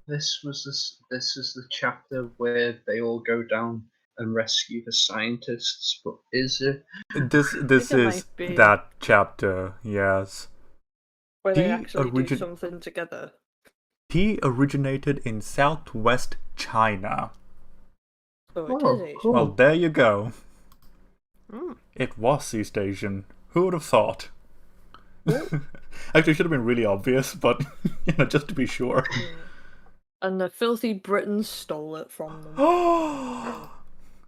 this is the chapter where they all go down and rescue the scientists, but is it? This I this think it is might be that chapter, yes. where they He actually do something together. He originated in southwest China. So it Oh, is Asian. cool. Well, there you go. Mm. It was East Asian. Who would have thought? Actually, it should have been really obvious, but just to be sure. Yeah. And the filthy Britons stole it from them.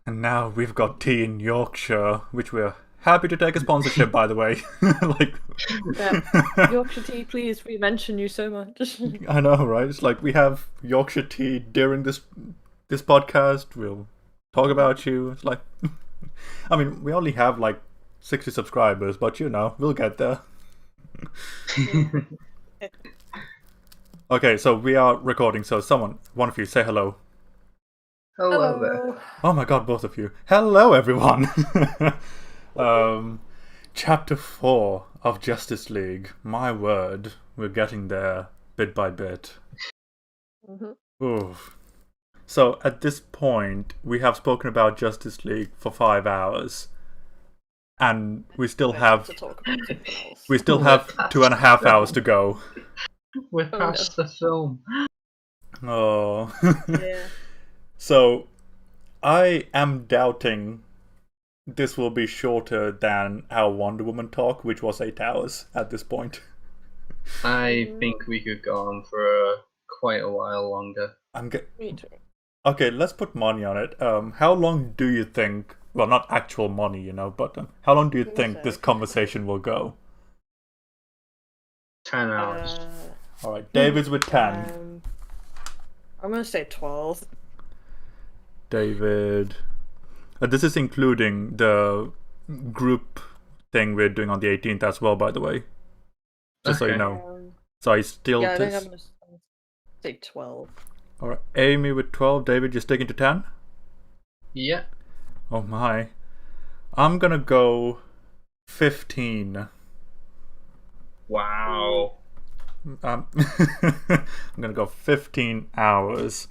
And now we've got tea in Yorkshire, which we're happy to take a sponsorship, by the way. Yeah. Yorkshire tea, please. We mention you so much. I know, right? It's like we have Yorkshire tea during this podcast. We'll talk about you. It's like, I mean, we only have like 60 subscribers, but we'll get there. Okay, so we are recording. So one of you, say hello. Hello there. Oh my god, both of you. Hello, everyone. Chapter 4 of Justice League. My word, we're getting there bit by bit. Oof. So at this point, we have spoken about Justice League for 5 hours, and we still have 2.5 hours to go. We're past the film. Oh. Yeah. So I am doubting this will be shorter than our Wonder Woman talk, which was 8 hours at this point. I think we could go on for quite a while longer. Me too. Okay, let's put money on it. How long do you think? Well, not actual money, but how long do you think this conversation will go? 10 hours. All right, David's with 10. I'm gonna say 12. David. This is including the group thing we're doing on the 18th as well, by the way. Just so you know. So I still. Yeah, I think I'm gonna say 12. All right, Amy with 12. David, you're sticking to 10? Yeah. Oh my. I'm gonna go 15. Wow. I'm gonna go 15 hours.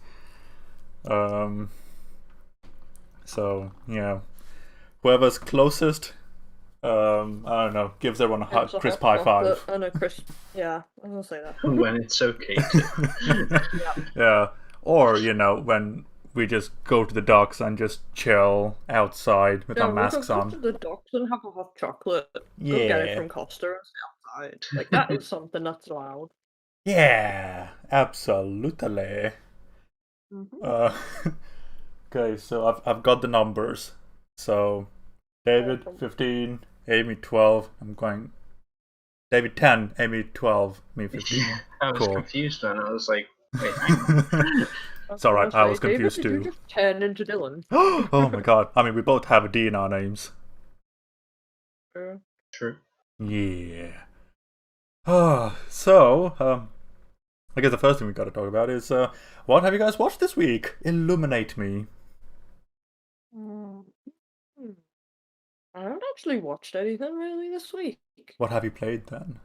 So yeah, whoever's closest, I don't know, gives everyone a crisp high five. I know, Chris. Yeah, I'm gonna say that. When it's okay to. Yeah, or when we just go to the docks and just chill outside with our masks on. Go to the docks and have a hot chocolate. Yeah. Go get it from Costa and stay outside. Like that is something that's allowed. Yeah, absolutely. Okay, so I've got the numbers. So David 15, Amy 12. I'm going David 10, Amy 12, me 15. I was confused then. I was like, wait. It's alright, I was confused David, too. Did you just turn into Dylan? Oh my god. I mean, we both have a D in our names. True. Yeah. So, I guess the first thing we gotta talk about is, what have you guys watched this week? Illuminate me. I haven't actually watched anything really this week. What have you played then?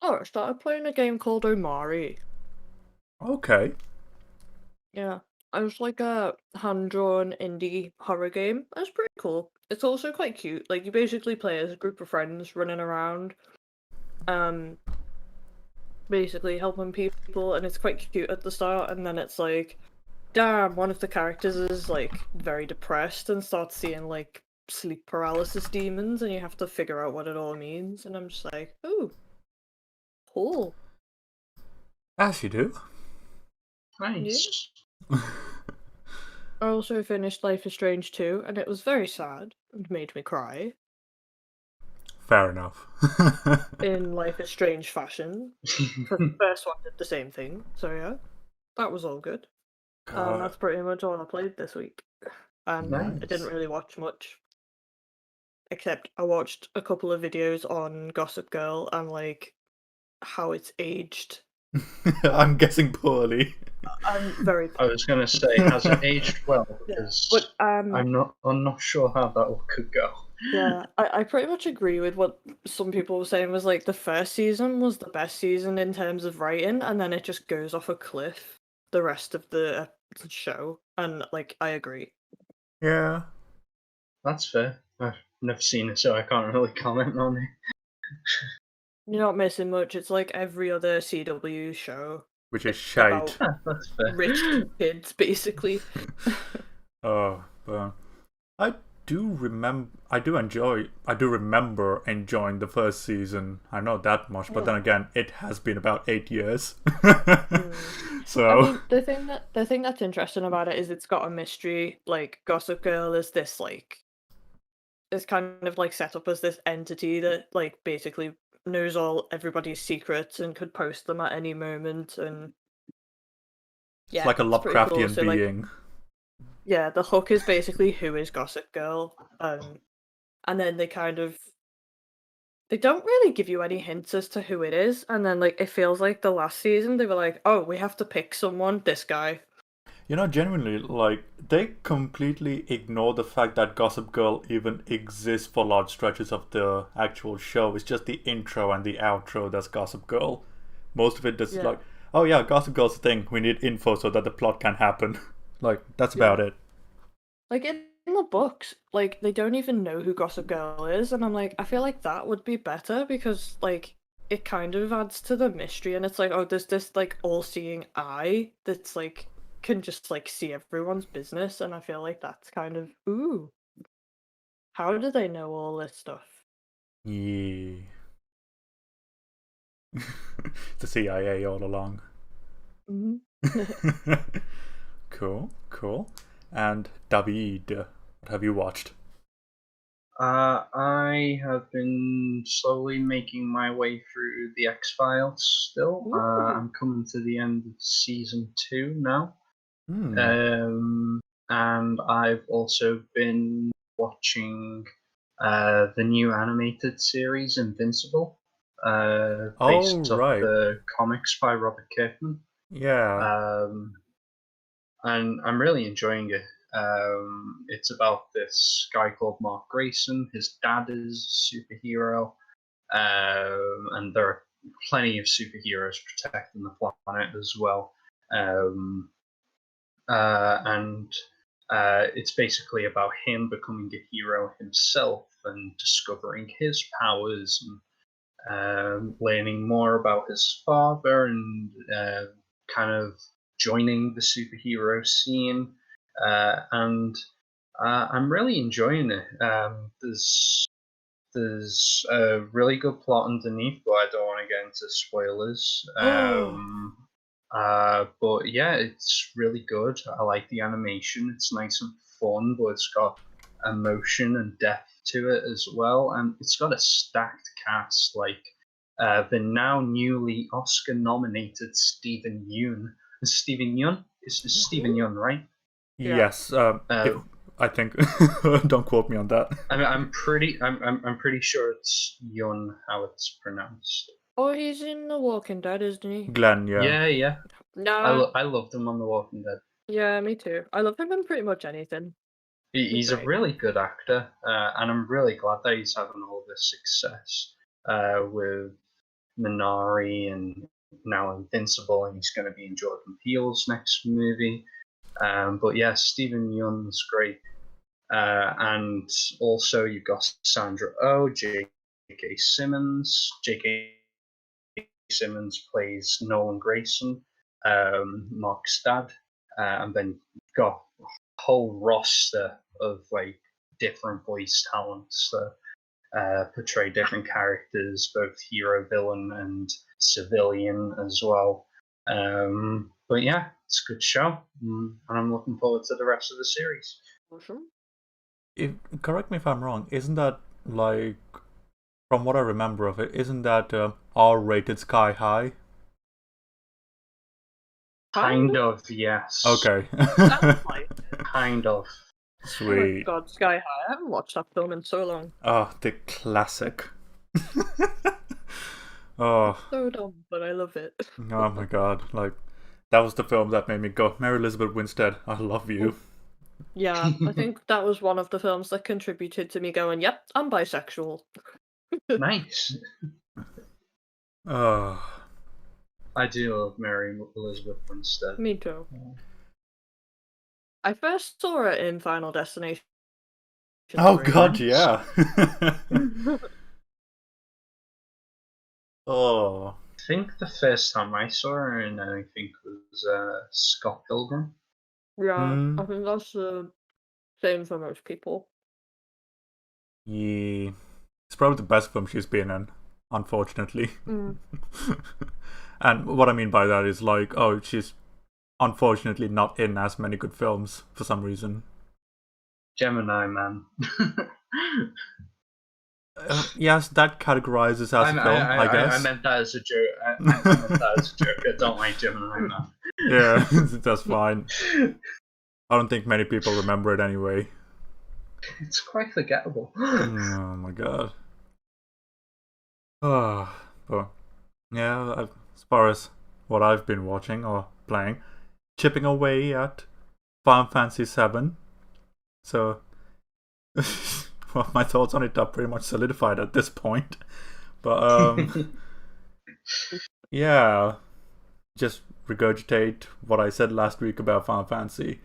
Oh, I started playing a game called Omari. Okay. Yeah, it was like a hand-drawn indie horror game. It was pretty cool. It's also quite cute. Like, you basically play as a group of friends running around, basically helping people, and it's quite cute at the start, and then it's like, damn, one of the characters is like very depressed and starts seeing like sleep paralysis demons, and you have to figure out what it all means, and I'm just like, ooh, cool. As you do. Nice. Yeah. I also finished Life is Strange 2, and it was very sad and made me cry. Fair enough. In Life is Strange fashion. The first one did the same thing, so yeah, that was all good. That's pretty much all I played this week. And Nice. I didn't really watch much. Except I watched a couple of videos on Gossip Girl and like how it's aged. I'm guessing poorly. I'm very. I was going to say, has it aged well? Yeah, Because but I'm not sure how that could go. yeah, I pretty much agree with what some people were saying. Was like the first season was the best season in terms of writing, and then it just goes off a cliff the rest of the show. And like, I agree. Yeah. That's fair. I've never seen it, so I can't really comment on it. You're not missing much. It's like every other CW show Which is about shite. That's fair. rich kids, basically. Oh, but I do remember enjoying the first season. I know that much, but then again, it has been about 8 years. So I mean, the thing that's interesting about it is it's got a mystery. Like Gossip Girl is this like is kind of like set up as this entity that like basically knows everybody's secrets and could post them at any moment, and it's like a pretty cool. Lovecraftian So, like, being. yeah, the hook is basically who is Gossip Girl, and then they don't really give you any hints as to who it is, and then like it feels like the last season they were like, oh, we have to pick someone, this guy. You know, genuinely, like, they completely ignore the fact that Gossip Girl even exists for large stretches of the actual show. It's just the intro and the outro that's Gossip Girl. Most of it is like, oh yeah, Gossip Girl's a thing. We need info so that the plot can happen. Like, that's about it. Like in the books, like they don't even know who Gossip Girl is, and I'm like, I feel like that would be better because like it kind of adds to the mystery, and it's like, oh, there's this like all-seeing eye that's like can just like see everyone's business, and I feel like that's kind of ooh. How do they know all this stuff? Yeah. The CIA all along. Mm-hmm. Cool. And David, what have you watched? I have been slowly making my way through the X-Files still. I'm coming to the end of season 2 now. And I've also been watching the new animated series Invincible, based off the comics by Robert Kirkman. Yeah. And I'm really enjoying it. It's about this guy called Mark Grayson. His dad is a superhero, and there are plenty of superheroes protecting the planet as well. And it's basically about him becoming a hero himself and discovering his powers and learning more about his father and kind of joining the superhero scene. And I'm really enjoying it. There's a really good plot underneath, but I don't want to get into spoilers. But yeah, it's really good. I like the animation. It's nice and fun, but it's got emotion and depth to it as well. And it's got a stacked cast, like the now newly Oscar nominated Stephen Yeun. Stephen Yeun? It's Stephen Yeun, right? Yes. I think. Don't quote me on that. I'm pretty sure it's Yeun how it's pronounced. Oh, he's in The Walking Dead, isn't he? Glenn, yeah. Yeah. No. I loved him on The Walking Dead. Yeah, me too. I love him in pretty much anything. He's a really good actor, and I'm really glad that he's having all this success with Minari and now Invincible, and he's going to be in Jordan Peele's next movie. But yeah, Stephen Yeun's great. And also you've got Sandra Oh, J.K. Simmons. J.K. Simmons plays Nolan Grayson, Mark Stad, and then you've got a whole roster of like different voice talents that portray different characters, both hero, villain, and civilian as well. But yeah, it's a good show, and I'm looking forward to the rest of the series. Awesome. Correct me if I'm wrong, isn't that, like, from what I remember of it, isn't that R-rated Sky High? Kind of, yes. Okay. Kind of. Sweet. Oh my god, Sky High. I haven't watched that film in so long. Oh, the classic. Oh. So dumb, but I love it. Oh my god. Like, that was the film that made me go, Mary Elizabeth Winstead, I love you. Yeah, I think that was one of the films that contributed to me going, yep, I'm bisexual. Nice. Uh, I do love Mary Elizabeth Winstead. Me too. I first saw it in Final Destination. oh 3. god, yeah. oh. I think the first time I saw her in anything was Scott Pilgrim. Yeah, Mm. I think that's the same for most people. Yeah. It's probably the best film she's been in, unfortunately. Mm. And what I mean by that is like, oh, she's unfortunately not in as many good films for some reason. Gemini Man. Yes, that categorizes as a film, I guess. I meant that as a joke. I meant that as a joke. I don't like Gemini Man. Yeah, that's fine. I don't think many people remember it anyway. It's quite forgettable. Oh my god. But yeah, as far as what I've been watching or playing, chipping away at Final Fantasy VII. So, well, my thoughts on it are pretty much solidified at this point. But yeah, just regurgitate what I said last week about Final Fantasy.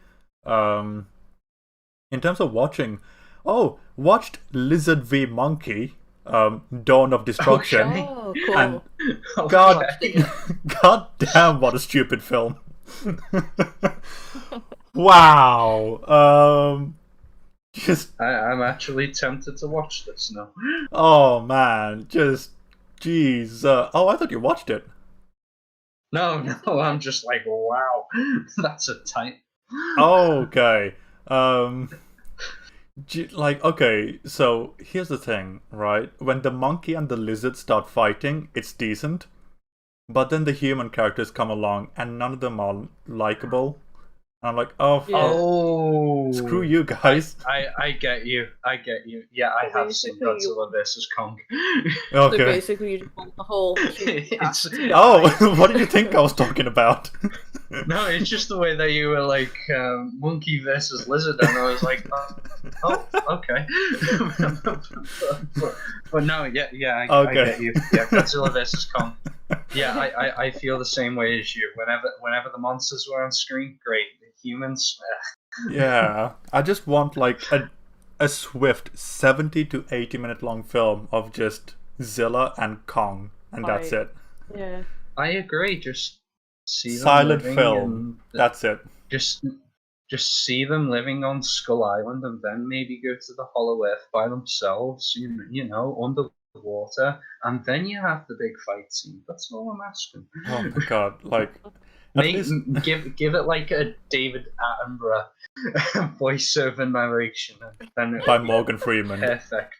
In terms of watching, watched Lizard v Monkey, Dawn of Destruction. Okay. Oh, cool. And God, god damn, what a stupid film. Wow. Just I'm actually tempted to watch this now. oh man, just jeez. Oh, I thought you watched it. No, I'm just like, wow, that's a tight. Okay. Okay, so here's the thing, right? When the monkey and the lizard start fighting, it's decent. But then the human characters come along and none of them are likable. And I'm like, Oh, screw you guys. I get you. Yeah, I have seen Basically, Godzilla vs Kong. So Okay. basically, you just want the whole. It's- What did you think I was talking about? No, it's just the way that you were like monkey versus lizard, and I was like, oh okay. but no, I get you. Yeah, Godzilla versus Kong. Yeah, I feel the same way as you. Whenever the monsters were on screen, great. The humans, Yeah, I just want like a swift 70 to 80 minute long film of just Zilla and Kong, and that's Right. it. Yeah. I agree. Just see them Silent living film. in- That's it. just see them living on Skull Island, and then maybe go to the Hollow Earth by themselves. You know, underwater, and then you have the big fight scene. That's all I'm asking. Oh my god! Like, at least give it like a David Attenborough voiceover narration, and then by Morgan Freeman. perfect.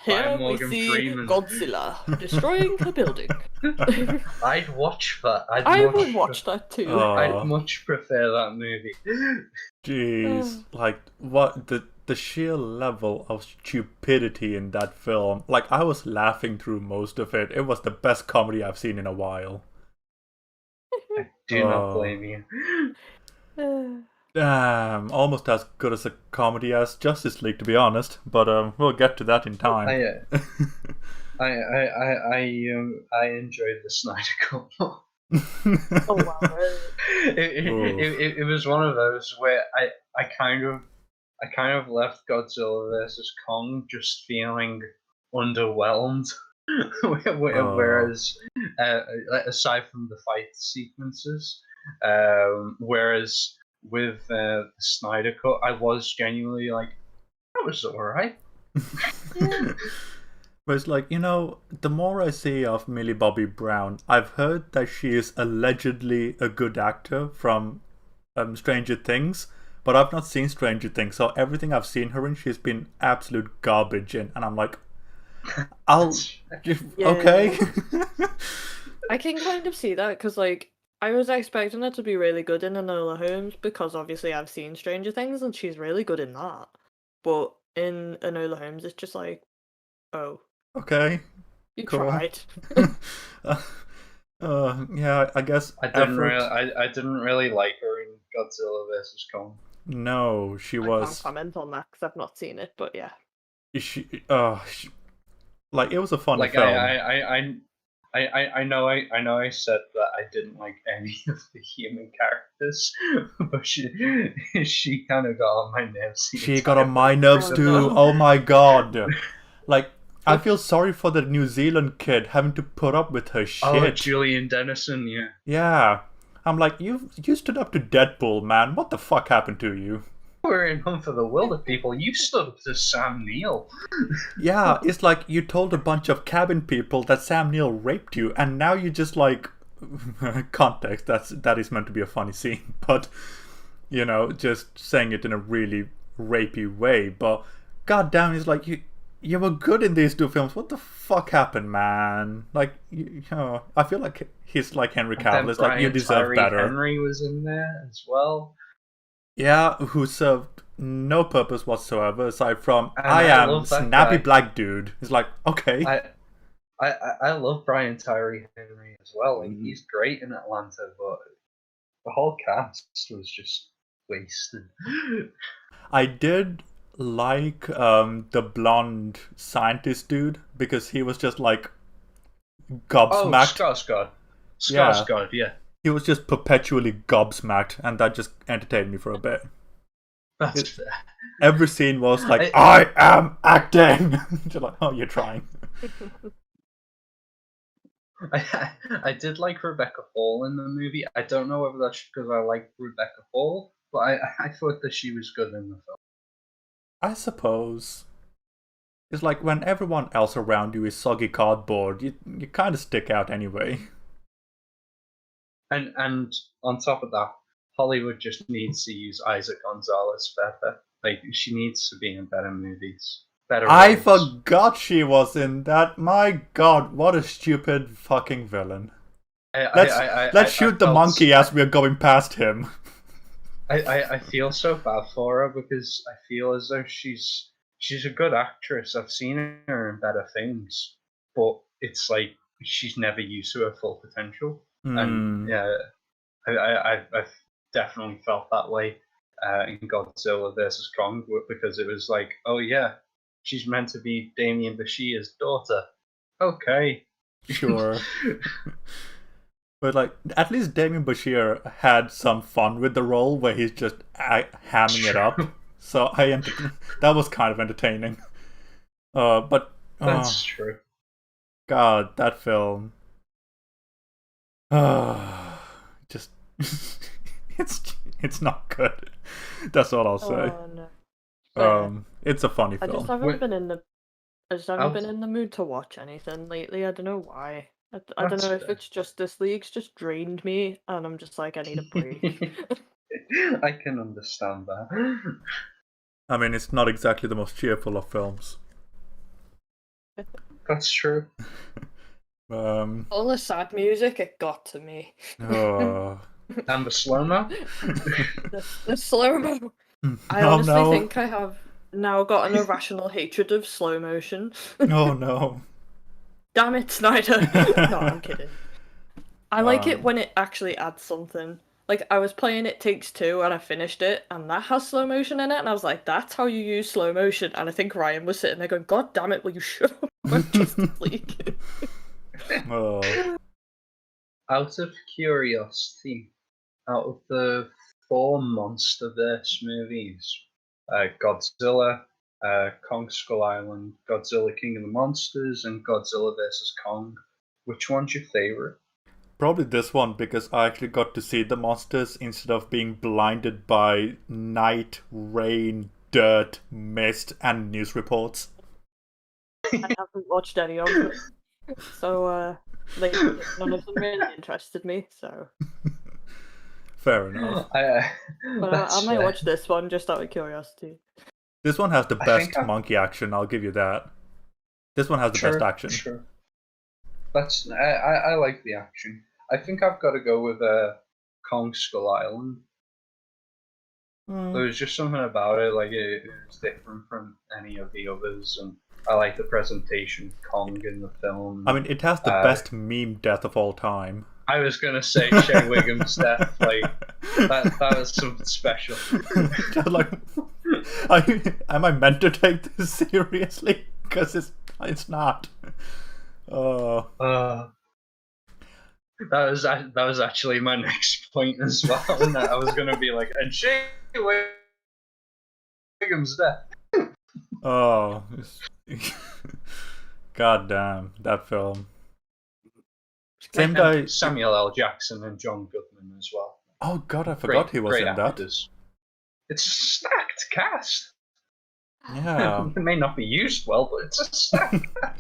Here we Morgan see Freeman. Godzilla destroying a building. I'd watch that. I would watch that too. Oh. I'd much prefer that movie. Jeez, like what the sheer level of stupidity in that film. Like I was laughing through most of it. It was the best comedy I've seen in a while. Do not blame you. Damn, almost as good as a comedy as Justice League, to be honest. But we'll get to that in time. I enjoyed the Snyder Cut. Oh wow. It was one of those where I kind of left Godzilla vs Kong just feeling underwhelmed. Whereas aside from the fight sequences, whereas with the Snyder Cut, I was genuinely like, that was alright. But it's like, the more I see of Millie Bobby Brown, I've heard that she is allegedly a good actor from Stranger Things, but I've not seen Stranger Things, so everything I've seen her in, she's been absolute garbage in, and I'm like, okay. I can kind of see that because, like, I was expecting her to be really good in Enola Holmes because obviously I've seen Stranger Things and she's really good in that. But in Enola Holmes, it's just like, oh, Okay. you Cool. tried. Yeah, I guess I didn't effort. I didn't really like her in Godzilla versus Kong. No, she I can't was. comment on that because I've not seen it, but yeah. She, like it was a funny Like film. I know I said that I didn't like any of the human characters, but she kind of got on my nerves the She got on entire my film nerves because Oh of that. too. no. Oh my god. Like, I feel sorry for the New Zealand kid having to put up with her Oh, shit. Julian Dennison, yeah. Yeah. I'm like, you stood up to Deadpool, man. What the fuck happened to you? We're in Home for the Wilder People. You stood up to Sam Neill. Yeah, it's like you told a bunch of cabin people that Sam Neill raped you, and now you just like context. That is meant to be a funny scene, but just saying it in a really rapey way. But goddamn, it's like you were good in these two films. What the fuck happened, man? Like, I feel like he's like Henry And Cavill. then It's like you Brian deserve Tyree better. Henry was in there as well. Yeah, who served no purpose whatsoever aside from And I I am love that snappy guy. black dude. It's like, okay. I love Brian Tyree Henry as well. Like, he's great in Atlanta, but the whole cast was just wasted. I did like the blonde scientist dude because he was just like Oh, gobsmacked. Skarsgård. Yeah, Skarsgård, yeah. he was just perpetually gobsmacked, and that just entertained me for a bit. That's It- fair. Every scene was like, I am acting. Just like, oh, you're trying. I did like Rebecca Hall in the movie. I don't know whether that's because I like Rebecca Hall, but I thought that she was good in the film. I suppose. It's like when everyone else around you is soggy cardboard, you kind of stick out anyway. And on top of that, Hollywood just needs to use Isaac Gonzalez better. Like, she needs to be in better movies, better I roles. forgot she was in that. My god, what a stupid fucking villain. Let's shoot the monkey as we're going past him. I feel so bad for her because I feel as though she's a good actress. I've seen her in better things, but it's like she's never used to her full potential. And yeah, I've definitely felt that way in Godzilla versus Kong because it was like, oh yeah, she's meant to be Damien Bashir's daughter. Okay, Sure. But like, at least Damien Bashir had some fun with the role where he's just hamming it up. So that was kind of entertaining. But That's true. God, that film. Just it's not good. That's all I'll say. Oh no. It's a funny I film. just haven't been in the been in the mood to watch anything lately. I don't know why. I don't That's know if fair. it's Justice League's just drained me, and I'm just like, I need a break. I can understand that. I mean, it's not exactly the most cheerful of films. That's true. All the sad music, it got to me. Oh. And the slow-mo? The slow-mo. I Oh, honestly no. think I have now got an irrational hatred of slow motion. Oh no. Damn it, Snyder! No, I'm kidding. I like it when it actually adds something. Like, I was playing It Takes Two and I finished it, and that has slow motion in it, and I was like, that's how you use slow motion. And I think Ryan was sitting there going, God damn it, will you shut up about Justice League? Oh. Out of curiosity, out of the 4 MonsterVerse movies, Godzilla, Kong Skull Island, Godzilla King of the Monsters, and Godzilla vs. Kong, which one's your favorite? Probably this one because I actually got to see the monsters instead of being blinded by night, rain, dirt, mist, and news reports. I haven't watched any of it. So, like, none of them really interested me, so. Fair enough. But I might watch this one just out of curiosity. This one has the I best think monkey action, I'll give you that. This one has the best action. True. I like the action. I think I've got to go with Kong Skull Island. There was just something about it, like it was different from any of the others, and I like the presentation of Kong in the film. I mean, it has the best meme death of all time. I was gonna say Shea Wiggum's death. Like that was something special. Just like, am I meant to take this seriously? Because it's not. That was actually my next point as well. And I was gonna be like, and Shea Wiggum's death. Oh, god damn that film. Same guy, Samuel L. Jackson and John Goodman as well. Oh god, I forgot he was in actors. That. It's a stacked cast. Yeah. It may not be used well, but it's a stacked cast.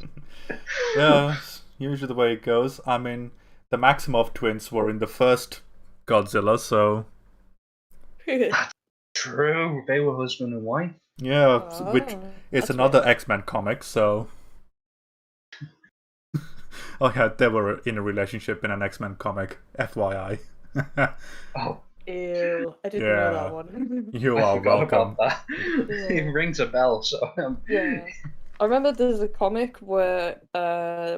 Yeah, usually the way it goes. I mean, the Maximoff twins were in the first Godzilla, so... That's true. They were husband and wife. Yeah, which is another X-Men comic, so... Oh yeah, they were in a relationship in an X-Men comic, FYI. Oh. Ew, I didn't know that one. You are welcome. About that. It rings a bell, so... Yeah. I remember there's a comic where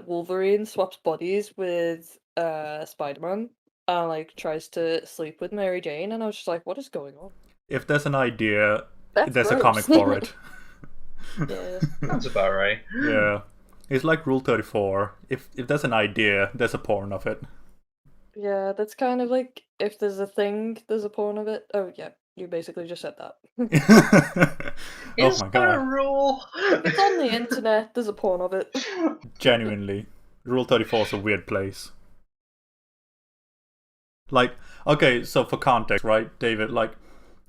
Wolverine swaps bodies with Spider-Man and like tries to sleep with Mary Jane, and I was just like, what is going on? If there's an idea, That's there's gross. a comic for it. Yeah. That's about right. Yeah. It's like Rule 34. If there's an idea, there's a porn of it. Yeah, that's kind of like, if there's a thing, there's a porn of it. Oh yeah, you basically just said that. Is Oh my that god. a rule? It's on the internet, there's a porn of it. Genuinely. Rule 34 is a weird place. Like, okay, so for context, right, David, like,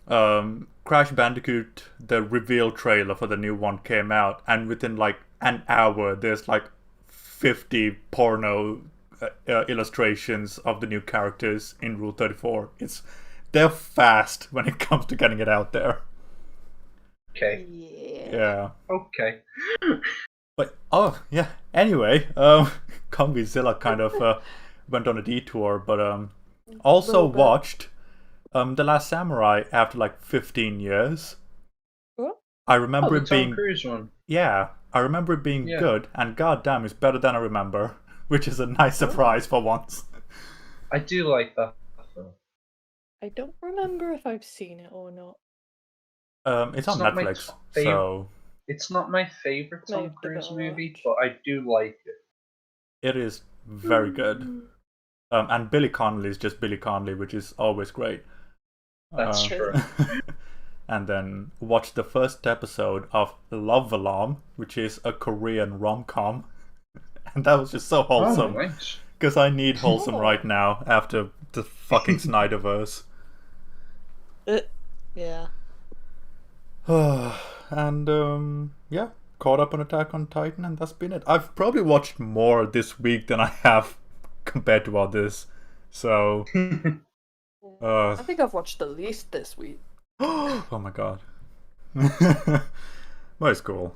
Crash Bandicoot, the reveal trailer for the new one came out, and within like an hour, there's like 50 porno illustrations of the new characters in Rule 34. They're fast when it comes to getting it out there. Okay. Yeah. Okay. But yeah. Anyway, Combyzilla kind of went on a detour, but also watched The Last Samurai after like 15 years. What? I remember it being Tom Cruise one. Yeah, I remember it being good, and goddamn, it's better than I remember, which is a nice surprise for once. I do like that film. I don't remember if I've seen it or not. It's on Netflix, so... It's not my favourite Tom Cruise movie, but I do like it. It is very good. And Billy Connolly is just Billy Connolly, which is always great. That's true. And then watch the first episode of Love Alarm, which is a Korean rom-com. And that was just so wholesome. Because I need wholesome right now after the fucking Snyderverse. Yeah. And yeah, caught up on Attack on Titan, and that's been it. I've probably watched more this week than I have compared to others. So I think I've watched the least this week. Oh my god. Well, it's cool.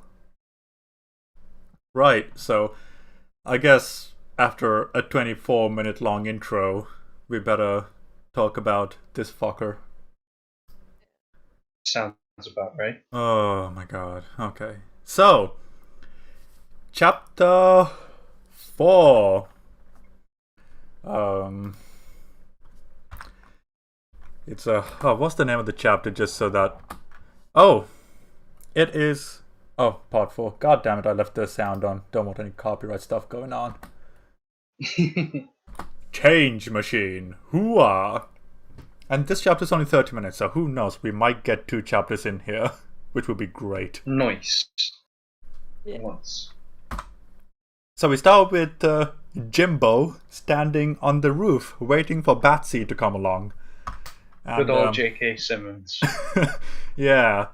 Right, so I guess after a 24-minute long intro, we better talk about this fucker. Sounds about right. Oh my god. Okay. So, chapter 4. It's what's the name of the chapter, just so that... Oh! It is... Oh, part 4. God damn it, I left the sound on. Don't want any copyright stuff going on. Change Machine. Hooah! And this chapter's only 30 minutes, so who knows? We might get 2 chapters in here, which would be great. Nice. Yeah. Once. So we start with Jimbo standing on the roof, waiting for Batsy to come along. And, good old J.K. Simmons. Yeah.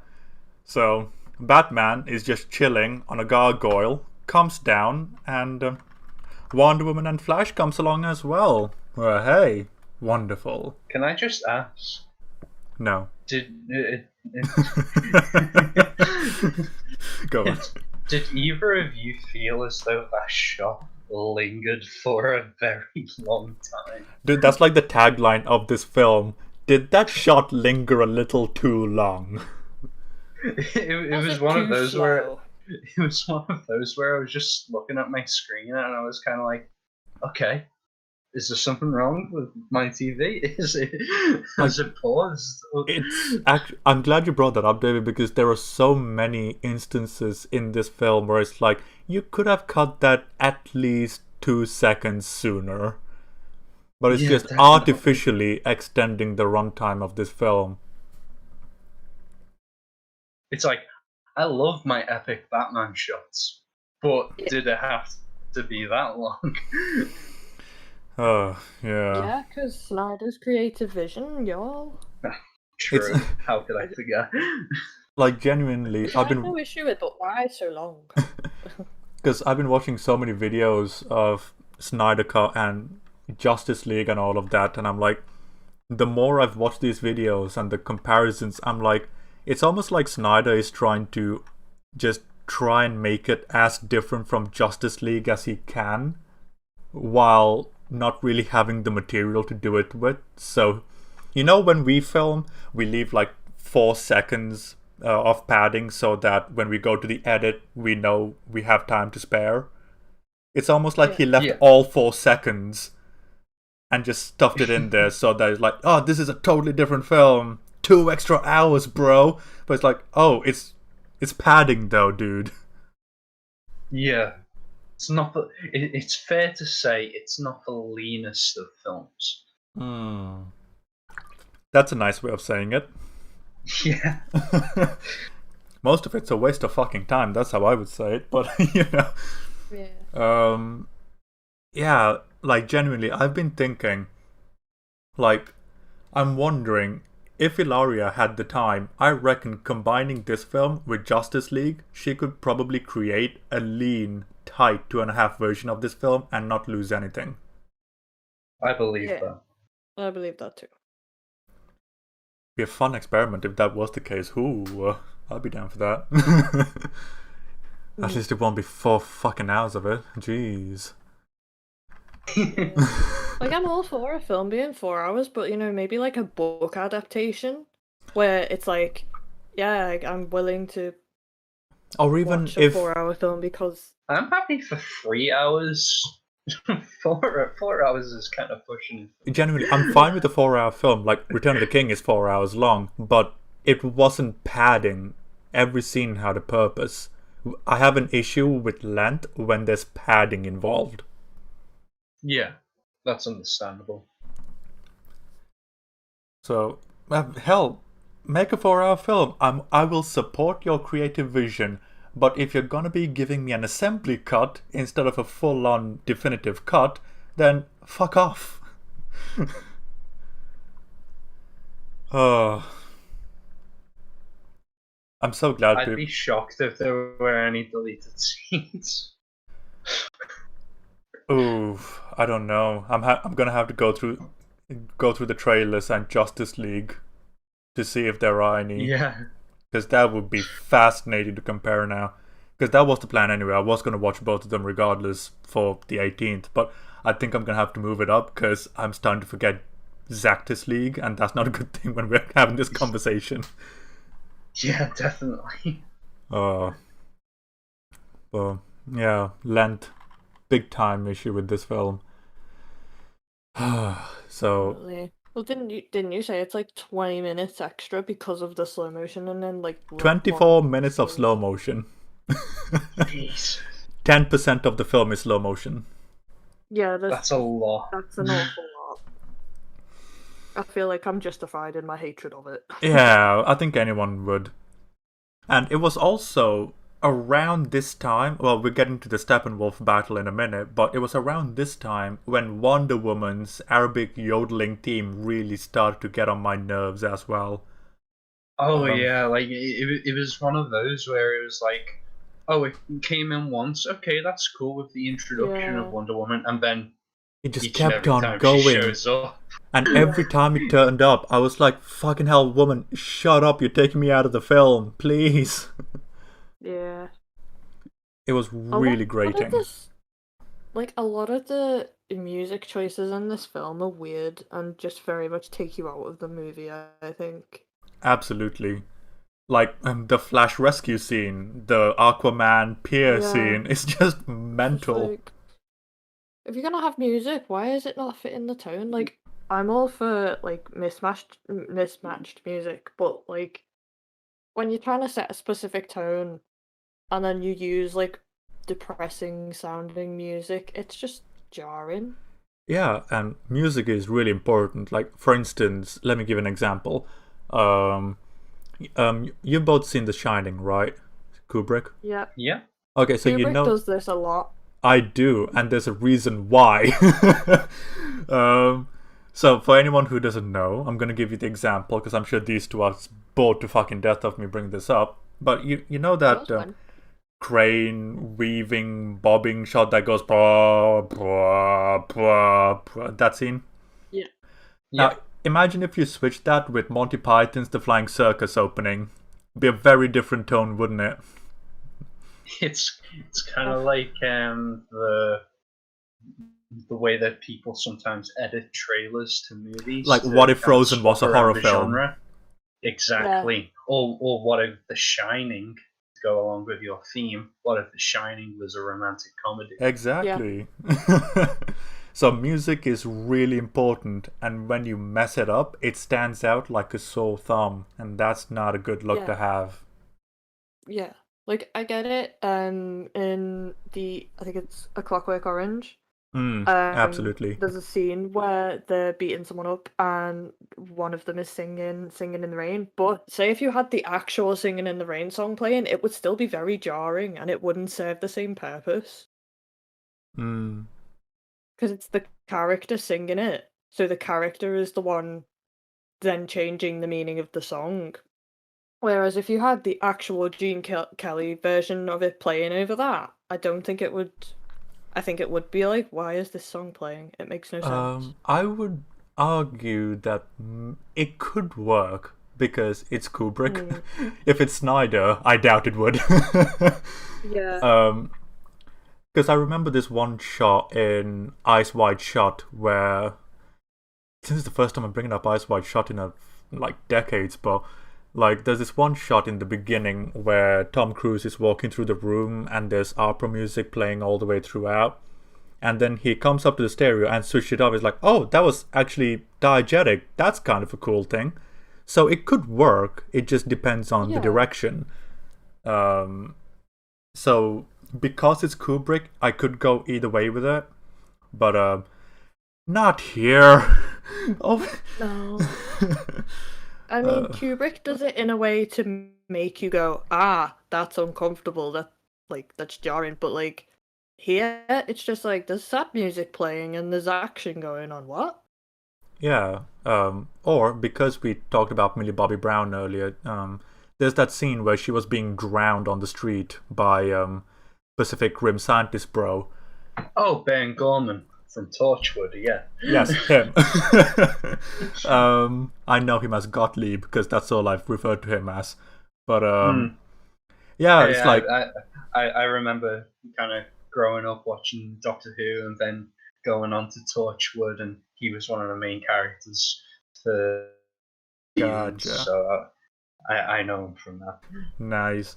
So Batman is just chilling on a gargoyle, comes down, and Wonder Woman and Flash comes along as well. Well, hey, wonderful. Can I just ask? No. Go on. Did either of you feel as though that shot lingered for a very long time? Dude, that's like the tagline of this film. Did that shot linger a little too long? It was one of those where it was one of those where I was just looking at my screen and I was kind of like, okay, is there something wrong with my TV? Is it has it paused? I'm glad you brought that up, David, because there are so many instances in this film where it's like you could have cut that at least 2 seconds sooner, but it's just definitely. artificially extending the runtime of this film. It's like, I love my epic Batman shots, but did it have to be that long? Oh, yeah. Yeah, because Snyder's creative vision, y'all. True. How could I forget? Like, genuinely, I have no issue with, but why so long? Because I've been watching so many videos of Snyder Cut and Justice League and all of that, and I'm like, the more I've watched these videos and the comparisons, I'm like, it's almost like Snyder is trying to just try and make it as different from Justice League as he can, while not really having the material to do it with. So, you know, when we film, we leave like 4 seconds of padding so that when we go to the edit, we know we have time to spare. It's almost like he left all 4 seconds and just stuffed it in there so that it's like, oh, this is a totally different film. 2 extra hours, bro. But it's like, oh, it's padding though, dude. Yeah. It's not the. It's fair to say it's not the leanest of films. That's a nice way of saying it. Yeah. Most of it's a waste of fucking time. That's how I would say it. But you know. Yeah. Yeah. Like genuinely, I've been thinking. Like, I'm wondering if Ilaria had the time. I reckon combining this film with Justice League, she could probably create a lean, tight 2.5 version of this film and not lose anything. I believe that. I believe that too. Be a fun experiment if that was the case. Ooh, I'll be down for that. At least it won't be 4 fucking hours of it. Jeez. Like, I'm all for a film being 4 hours, but, you know, maybe like a book adaptation where it's like, yeah, I'm willing to watch a 4-hour film because I'm happy for 3 hours. 4 hours is kind of pushing it. Genuinely, I'm fine with a 4-hour film. Like, Return of the King is 4 hours long, but it wasn't padding. Every scene had a purpose. I have an issue with length when there's padding involved. Yeah, that's understandable. So, hell, make a 4-hour film. I will support your creative vision, but if you're gonna be giving me an assembly cut instead of a full-on definitive cut, then fuck off. I'm so glad. I'd be shocked if there were any deleted scenes. Ooh, I don't know. I'm gonna have to go through the trailers and Justice League to see if there are any. Yeah. Because that would be fascinating to compare now. Because that was the plan anyway. I was gonna watch both of them regardless for the 18th, but I think I'm gonna have to move it up because I'm starting to forget Zactus League, and that's not a good thing when we're having this conversation. Yeah, definitely. Well, yeah, length. Big time issue with this film. So well, didn't you say it's like 20 minutes extra because of the slow motion and then like 24 minutes of slow motion. 10% of the film is slow motion. Yeah, that's a lot. That's an awful lot. I feel like I'm justified in my hatred of it. Yeah, I think anyone would. And it was also around this time, well, we're getting to the Steppenwolf battle in a minute, but it was around this time when Wonder Woman's Arabic yodeling theme really started to get on my nerves as well. Oh yeah, like it was one of those where it was like, oh, it came in once, okay, that's cool with the introduction of Wonder Woman, and then it just kept on going. She shows up. And every time it turned up, I was like, fucking hell, woman, shut up, you're taking me out of the film, please. Yeah. It was really grating. A lot of the music choices in this film are weird and just very much take you out of the movie, I think. Absolutely. Like, the Flash rescue scene, the Aquaman pier scene, it's just mental. if you're gonna have music, why is it not fitting the tone? Like, I'm all for like mismatched music, but like when you're trying to set a specific tone and then you use like depressing sounding music, it's just jarring. Yeah, and music is really important. Like, for instance, let me give an example. You've both seen The Shining, right? Kubrick. Yeah. Yeah. Okay, so you Kubrick know does this a lot. I do, and there's a reason why. So for anyone who doesn't know, I'm gonna give you the example because I'm sure these two are bored to fucking death of me bringing this up. But you know that That's fine. crane weaving bobbing shot that goes blah, blah, blah, blah, that scene. Yeah. Now imagine if you switched that with Monty Python's The Flying Circus opening. It'd be a very different tone, wouldn't it? It's kind of like the way that people sometimes edit trailers to movies. Like, to what if kind of Frozen was a swap around horror the film? genre. Exactly. Or what if The Shining, to go along with your theme, what if The Shining was a romantic comedy? Exactly. So music is really important, and when you mess it up, it stands out like a sore thumb, and that's not a good look to have. Yeah. Like, I get it. In I think it's A Clockwork Orange. Absolutely. There's a scene where they're beating someone up and one of them is singing in the rain. But say if you had the actual Singing in the Rain song playing, it would still be very jarring and it wouldn't serve the same purpose. Because it's the character singing it. So the character is the one then changing the meaning of the song. Whereas if you had the actual Gene Kelly version of it playing over that, I don't think it would. I think it would be like, why is this song playing? It makes no sense. I would argue that it could work because it's Kubrick. If it's Snyder, I doubt it would. Yeah. Because I remember this one shot in Eyes Wide Shut where, this is the first time I'm bringing up Eyes Wide Shut in like decades, but like there's this one shot in the beginning where Tom Cruise is walking through the room and there's opera music playing all the way throughout, and then he comes up to the stereo and switches it off. He's like, oh, that was actually diegetic. That's kind of a cool thing. So it could work. It just depends on the direction. So because it's Kubrick, I could go either way with it, but not here. Oh no. I mean, Kubrick does it in a way to make you go, ah, that's uncomfortable, that's jarring, but like, here, it's just like, there's sad music playing and there's action going on, what? Yeah, or because we talked about Millie Bobby Brown earlier, there's that scene where she was being drowned on the street by Pacific Rim scientist bro. Oh, Ben Gorman. From Torchwood, yeah. Yes, him. I know him as Gottlieb because that's all I've referred to him as. But yeah, it's like I remember kind of growing up watching Doctor Who and then going on to Torchwood, and he was one of the main characters for. Gotcha. So I know him from that. Nice.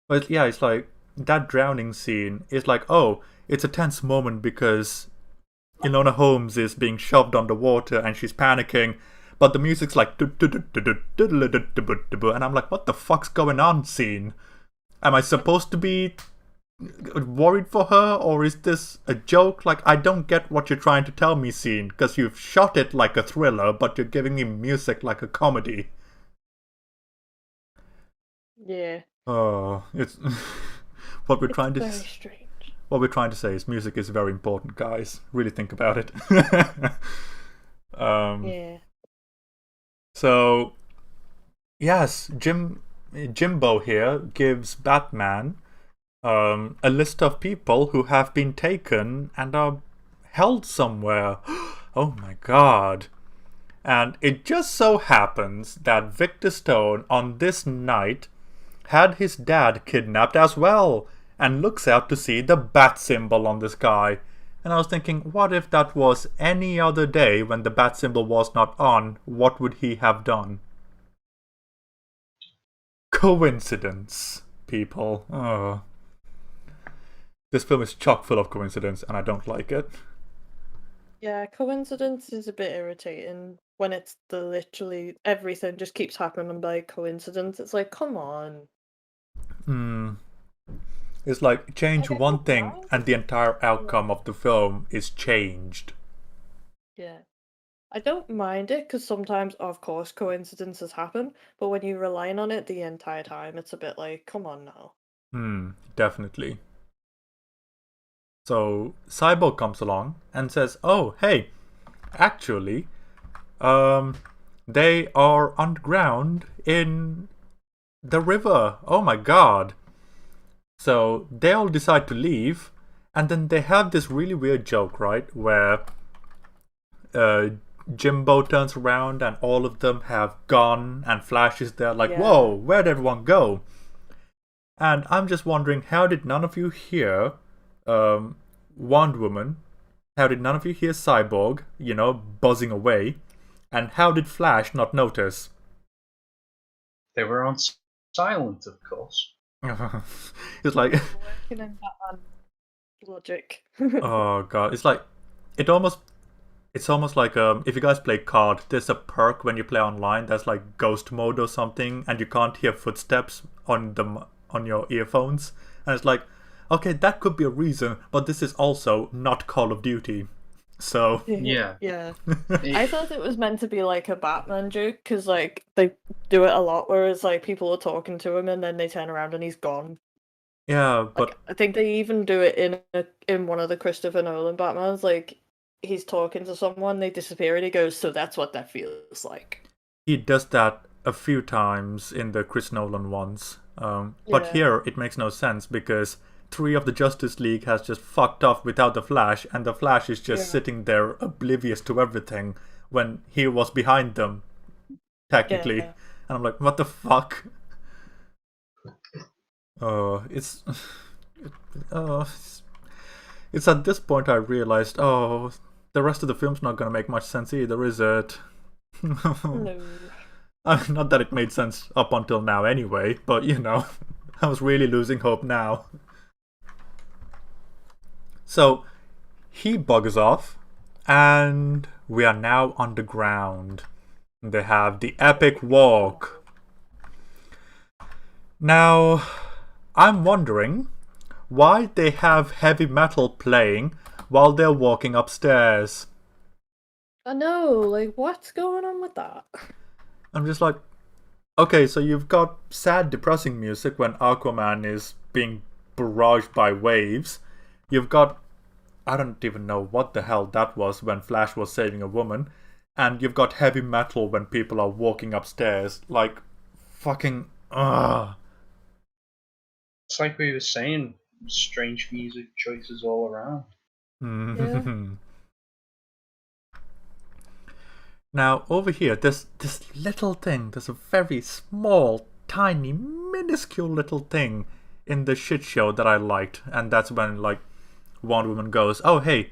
But yeah, it's like that drowning scene is like, oh, it's a tense moment because Ilona Holmes is being shoved underwater and she's panicking, but the music's like, and I'm like, what the fuck's going on, scene? Am I supposed to be worried for her, or is this a joke? Like, I don't get what you're trying to tell me, scene, because you've shot it like a thriller, but you're giving me music like a comedy. Yeah. Oh, it's what we're trying to. Very strange. What we're trying to say is music is very important, guys. Really think about it. Yeah. So, yes, Jimbo here gives Batman a list of people who have been taken and are held somewhere. Oh my god. And it just so happens that Victor Stone on this night had his dad kidnapped as well, and looks out to see the bat symbol on the sky. And I was thinking, what if that was any other day when the bat symbol was not on? What would he have done? Coincidence, people. Oh. This film is chock full of coincidence, and I don't like it. Yeah, coincidence is a bit irritating when it's literally everything just keeps happening by coincidence. It's like, come on. It's like change Like, I one don't thing mind. and the entire Yeah. outcome of the film is changed. Yeah. I don't mind it because sometimes, of course, coincidences happen, but when you're relying on it the entire time, it's a bit like, come on now. Definitely. So Cyborg comes along and says, "Oh, hey, actually, they are underground in the river. Oh my god." So they all decide to leave, and then they have this really weird joke, right? Where Jimbo turns around and all of them have gone, and Flash is there like, Yeah. "Whoa, where'd everyone go?" And I'm just wondering, how did none of you hear Wonder Woman? How did none of you hear Cyborg, buzzing away? And how did Flash not notice? They were on silent, of course. It's like, Working in Batman logic. oh god, it's like, it's almost like if you guys play COD, there's a perk when you play online that's like ghost mode or something, and you can't hear footsteps on your earphones, and it's like, okay, that could be a reason, but this is also not Call of Duty, so Yeah. Yeah. I thought it was meant to be like a Batman joke because like they do it a lot, whereas like people are talking to him and then they turn around and he's gone. yeah, but Like I think they even do it in one of the Christopher Nolan Batmans. Like he's talking to someone, they disappear, and he goes, "So that's what that feels like." he does that a few times in the Chris Nolan ones. But Yeah. here it makes no sense because 3 of the Justice League has just fucked off without the Flash, and the Flash is just Yeah. sitting there oblivious to everything when he was behind them, technically. Yeah. And I'm like, what the fuck? It's it's at this point I realized, the rest of the film's not gonna make much sense either, is it? No. Not that it made sense up until now anyway, but I was really losing hope now. So he buggers off, and we are now underground. They have the epic walk. Now, I'm wondering why they have heavy metal playing while they're walking upstairs. I know, like what's going on with that? I'm just like, okay, so you've got sad, depressing music when Aquaman is being barraged by waves. You've got, I don't even know what the hell that was when Flash was saving a woman. And you've got heavy metal when people are walking upstairs. Like, fucking, It's like we were saying, strange music choices all around. Yeah. Now, over here, there's this little thing. There's a very small, tiny, minuscule little thing in the shit show that I liked. And that's when, like, Wonder Woman goes, "Oh, hey,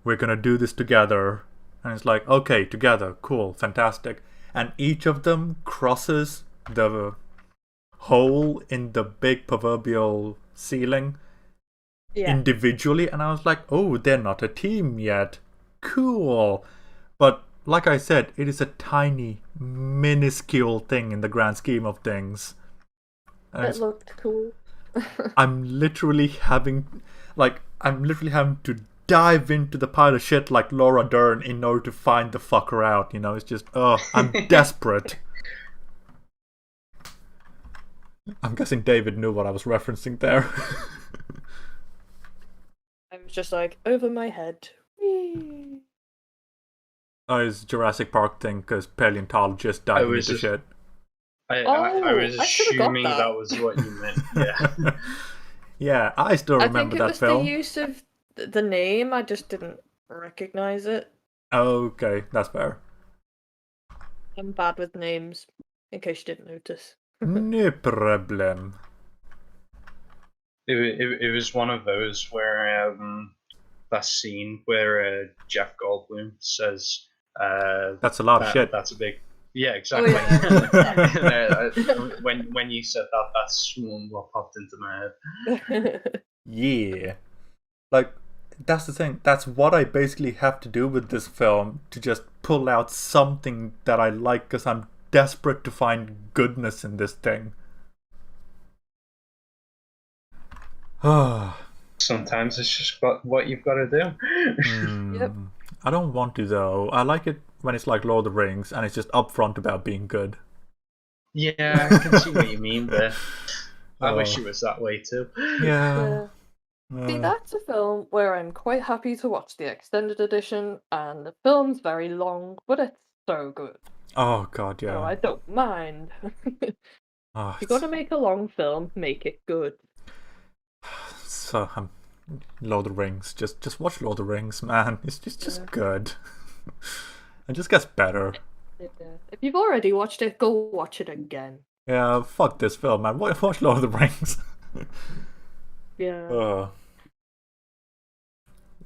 we're gonna do this together." And it's like, okay, together, cool, fantastic. And each of them crosses the hole in the big proverbial ceiling individually. And I was like, oh, they're not a team yet. Cool. But like I said, it is a tiny, minuscule thing in the grand scheme of things. And It looked cool. I'm literally having to dive into the pile of shit like Laura Dern in order to find the fucker out. It's just, I'm desperate. I'm guessing David knew what I was referencing there. I was just like, over my head. Whee! Oh, it's Jurassic Park thing because paleontologists diving into shit. I was I should've got assuming that. that was what you meant. Yeah. Yeah, I still remember that film. I think it was the use of the name, I just didn't recognize it. Okay, that's fair. I'm bad with names, in case you didn't notice. No problem. It was one of those where that scene where Jeff Goldblum says, "That's a lot of shit." That's a big, yeah, exactly. Oh, yeah. when you said that, that's what popped into my head. Yeah, like that's the thing. That's what I basically have to do with this film to just pull out something that I like, because I'm desperate to find goodness in this thing. Sometimes it's just what you've got to do. Yep. I don't want to, though. I like it when it's like Lord of the Rings and it's just upfront about being good. Yeah, I can see what you mean there. I wish it was that way too. Yeah. See, that's a film where I'm quite happy to watch the extended edition, and the film's very long, but it's so good. Oh god, yeah. So I don't mind. Oh, If you're gonna make a long film, make it good. so Lord of the Rings. Just watch Lord of the Rings, man. It's just good. It just gets better. Yeah. If you've already watched it, go watch it again. Yeah, fuck this film, man. Watch Lord of the Rings. Yeah.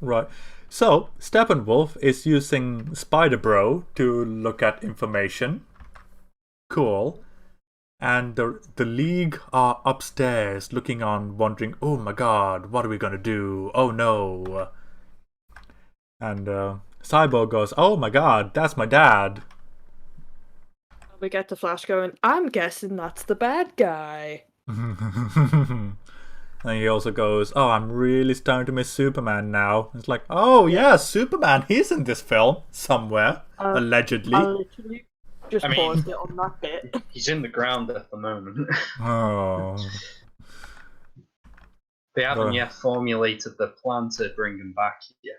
Right. So, Steppenwolf is using Spider Bro to look at information. Cool. And the League are upstairs looking on, wondering, oh my god, what are we gonna do? Oh no. And Cyborg goes, oh my god, that's my dad. We get to Flash going, I'm guessing that's the bad guy. And he also goes, oh, I'm really starting to miss Superman now. It's like, oh yeah, Superman, he's in this film somewhere, allegedly. I literally just paused it on that bit. He's in the ground at the moment. Oh. They haven't yet formulated the plan to bring him back yet.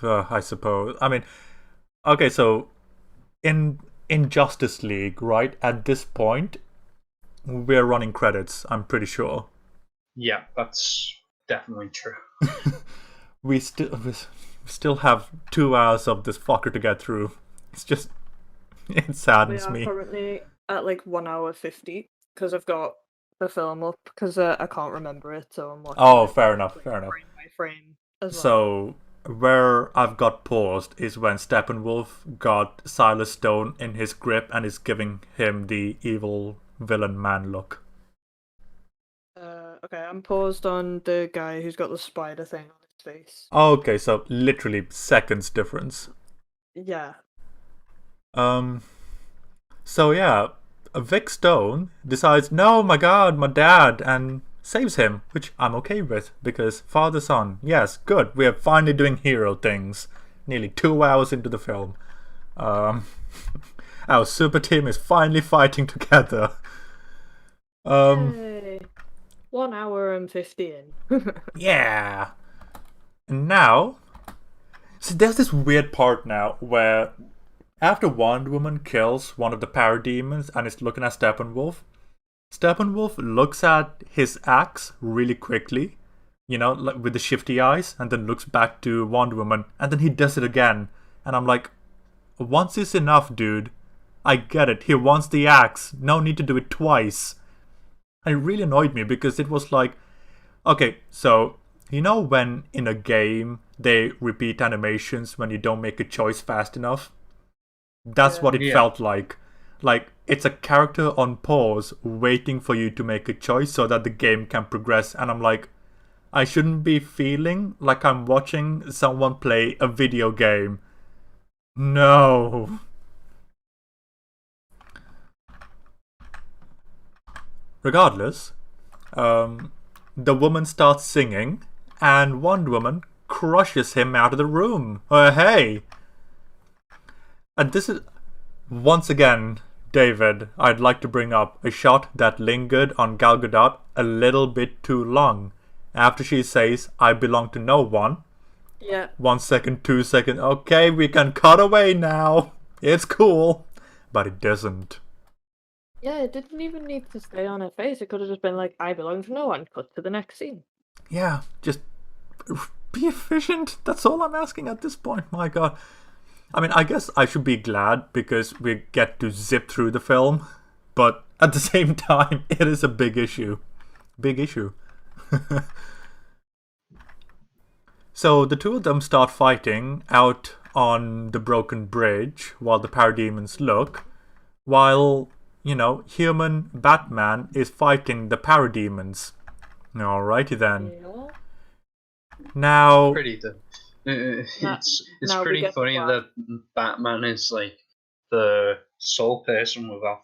I suppose. I mean, okay, so in Justice League, right, at this point, we're running credits, I'm pretty sure. Yeah, that's definitely true. we still have 2 hours of this fucker to get through. It's just, it saddens me. We are currently at like 1 hour 50 because I've got the film up because I can't remember it, so I'm watching. Oh, fair enough. Frame by frame as well. So where I've got paused is when Steppenwolf got Silas Stone in his grip and is giving him the evil villain man look. Okay, I'm paused on the guy who's got the spider thing on his face. Okay, so literally seconds difference. Yeah. So yeah, Vic Stone decides, no, my god, my dad, and saves him, which I'm okay with, because father-son, yes, good, we are finally doing hero things. Nearly 2 hours into the film. Our super team is finally fighting together. Yay. 1 hour and 50 in. Yeah. And now, so there's this weird part now where after Wonder Woman kills one of the parademons and is looking at Steppenwolf, Steppenwolf looks at his axe really quickly, you know, like with the shifty eyes, and then looks back to Wonder Woman, and then he does it again. And I'm like, once is enough, dude. I get it. He wants the axe. No need to do it twice. And it really annoyed me because it was like, okay, so, you know when in a game they repeat animations when you don't make a choice fast enough? That's what it felt like. Like, it's a character on pause waiting for you to make a choice so that the game can progress. And I'm like, I shouldn't be feeling like I'm watching someone play a video game. No. Regardless, the woman starts singing, and Wonder Woman crushes him out of the room. Hey! And this is, once again, David, I'd like to bring up a shot that lingered on Gal Gadot a little bit too long. After she says, I belong to no one. Yeah. 1 second, 2 seconds. Okay, we can cut away now. It's cool. But it doesn't. Yeah, it didn't even need to stay on her face. It could have just been like, I belong to no one. Cut to the next scene. Yeah, just be efficient. That's all I'm asking at this point. My god. I mean, I guess I should be glad because we get to zip through the film. But at the same time, it is a big issue. Big issue. So the two of them start fighting out on the broken bridge while the parademons look. While, you know, human Batman is fighting the parademons. Alrighty then. Yeah. Now, Pretty it's now we pretty get the funny Flash. that Batman is like the sole person without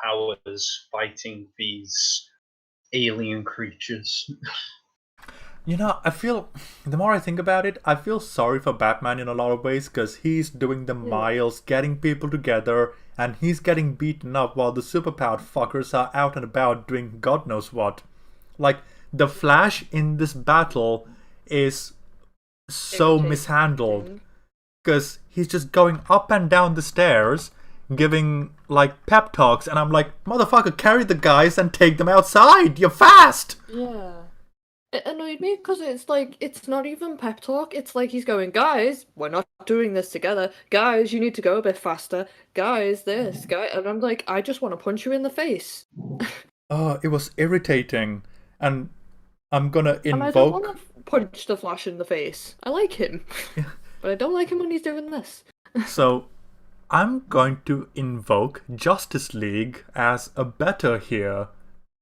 powers fighting these alien creatures. I feel, the more I think about it, I feel sorry for Batman in a lot of ways because he's doing the miles, getting people together, and he's getting beaten up while the superpowered fuckers are out and about doing God knows what. Like, the Flash in this battle is so mishandled Irritating. because he's just going up and down the stairs giving like pep talks, and I'm like, motherfucker, carry the guys and take them outside, you're fast. Yeah. It annoyed me because it's like, it's not even pep talk. It's like he's going, guys, we're not doing this together. Guys, you need to go a bit faster. Guys, this, guy. And I'm like, I just want to punch you in the face. It was irritating, and I'm gonna And I don't want invoke. to punch the Flash in the face. I like him. But I don't like him when he's doing this. So I'm going to invoke Justice League as a better here,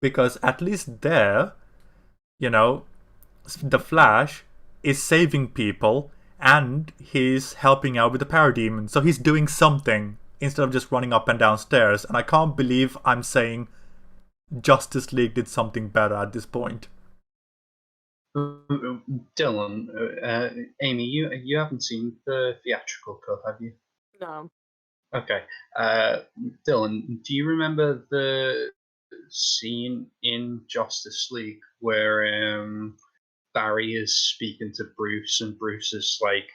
because at least there, the Flash is saving people and he's helping out with the parademon. So he's doing something instead of just running up and down stairs. And I can't believe I'm saying Justice League did something better at this point. Dylan, Amy, you haven't seen the theatrical cut, have you? No. Okay. Dylan, do you remember the scene in Justice League where Barry is speaking to Bruce and Bruce is like,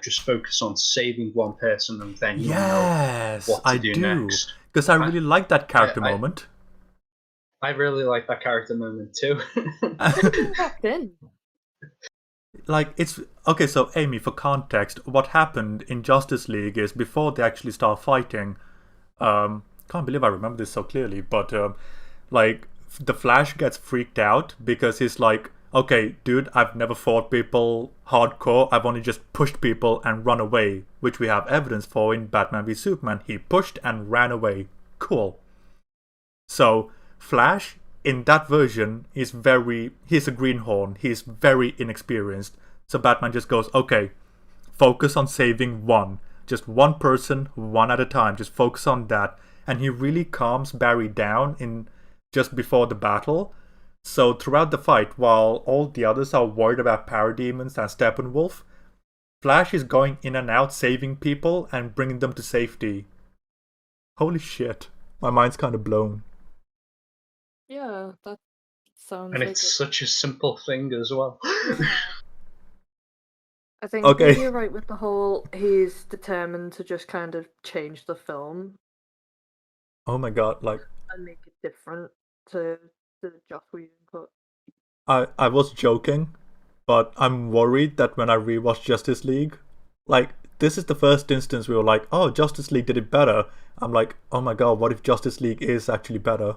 just focus on saving one person and then you'll know what to do next? Because I really like that character moment. I really like that character moment too. Back then. Like, it's okay. So Amy, for context, what happened in Justice League is before they actually start fighting, can't believe I remember this so clearly, but like the Flash gets freaked out because he's like, okay, dude, I've never fought people hardcore, I've only just pushed people and run away, which we have evidence for in Batman v Superman. He pushed and ran away. Cool. So Flash in that version he's a greenhorn, he's very inexperienced. So Batman just goes, okay, focus on saving one. Just one person, one at a time. Just focus on that. And he really calms Barry down in just before the battle. So throughout the fight, while all the others are worried about parademons and Steppenwolf, Flash is going in and out saving people and bringing them to safety. Holy shit. My mind's kind of blown. Yeah, that sounds and like it's such a simple thing as well. I think Okay. you're right with the whole he's determined to just kind of change the film Oh my god, like, and make it different to the Joss Whedon cut. I was joking, but I'm worried that when I rewatch Justice League, like, this is the first instance we were like, oh, Justice League did it better. I'm like, oh my god, what if Justice League is actually better?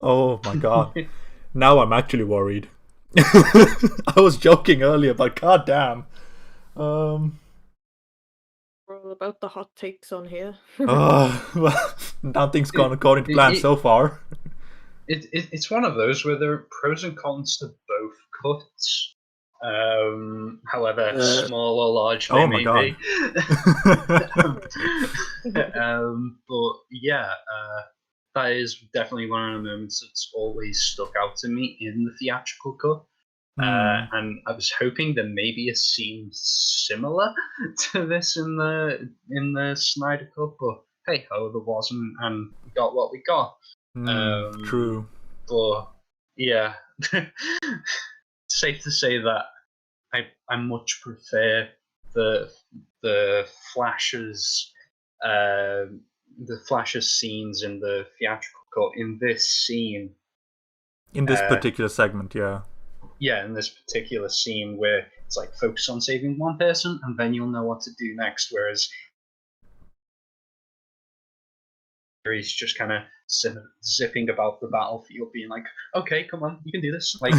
Oh my god. Now I'm actually worried. I was joking earlier, but goddamn. We're all about the hot takes on here. Well, nothing's gone according to plan so far. It's one of those where there are pros and cons to both cuts. However small or large they may be. But yeah, that is definitely one of the moments that's always stuck out to me in the theatrical cut. And I was hoping there may be a scene similar to this in the Snyder cut, but hey ho, there wasn't, and we got what we got. True. But yeah, safe to say that I much prefer the Flash's scenes in the theatrical cut. In this scene, in this particular segment, yeah, in this particular scene where it's like focus on saving one person and then you'll know what to do next, whereas he's just kind of zipping about the battlefield being like, okay, come on, you can do this, like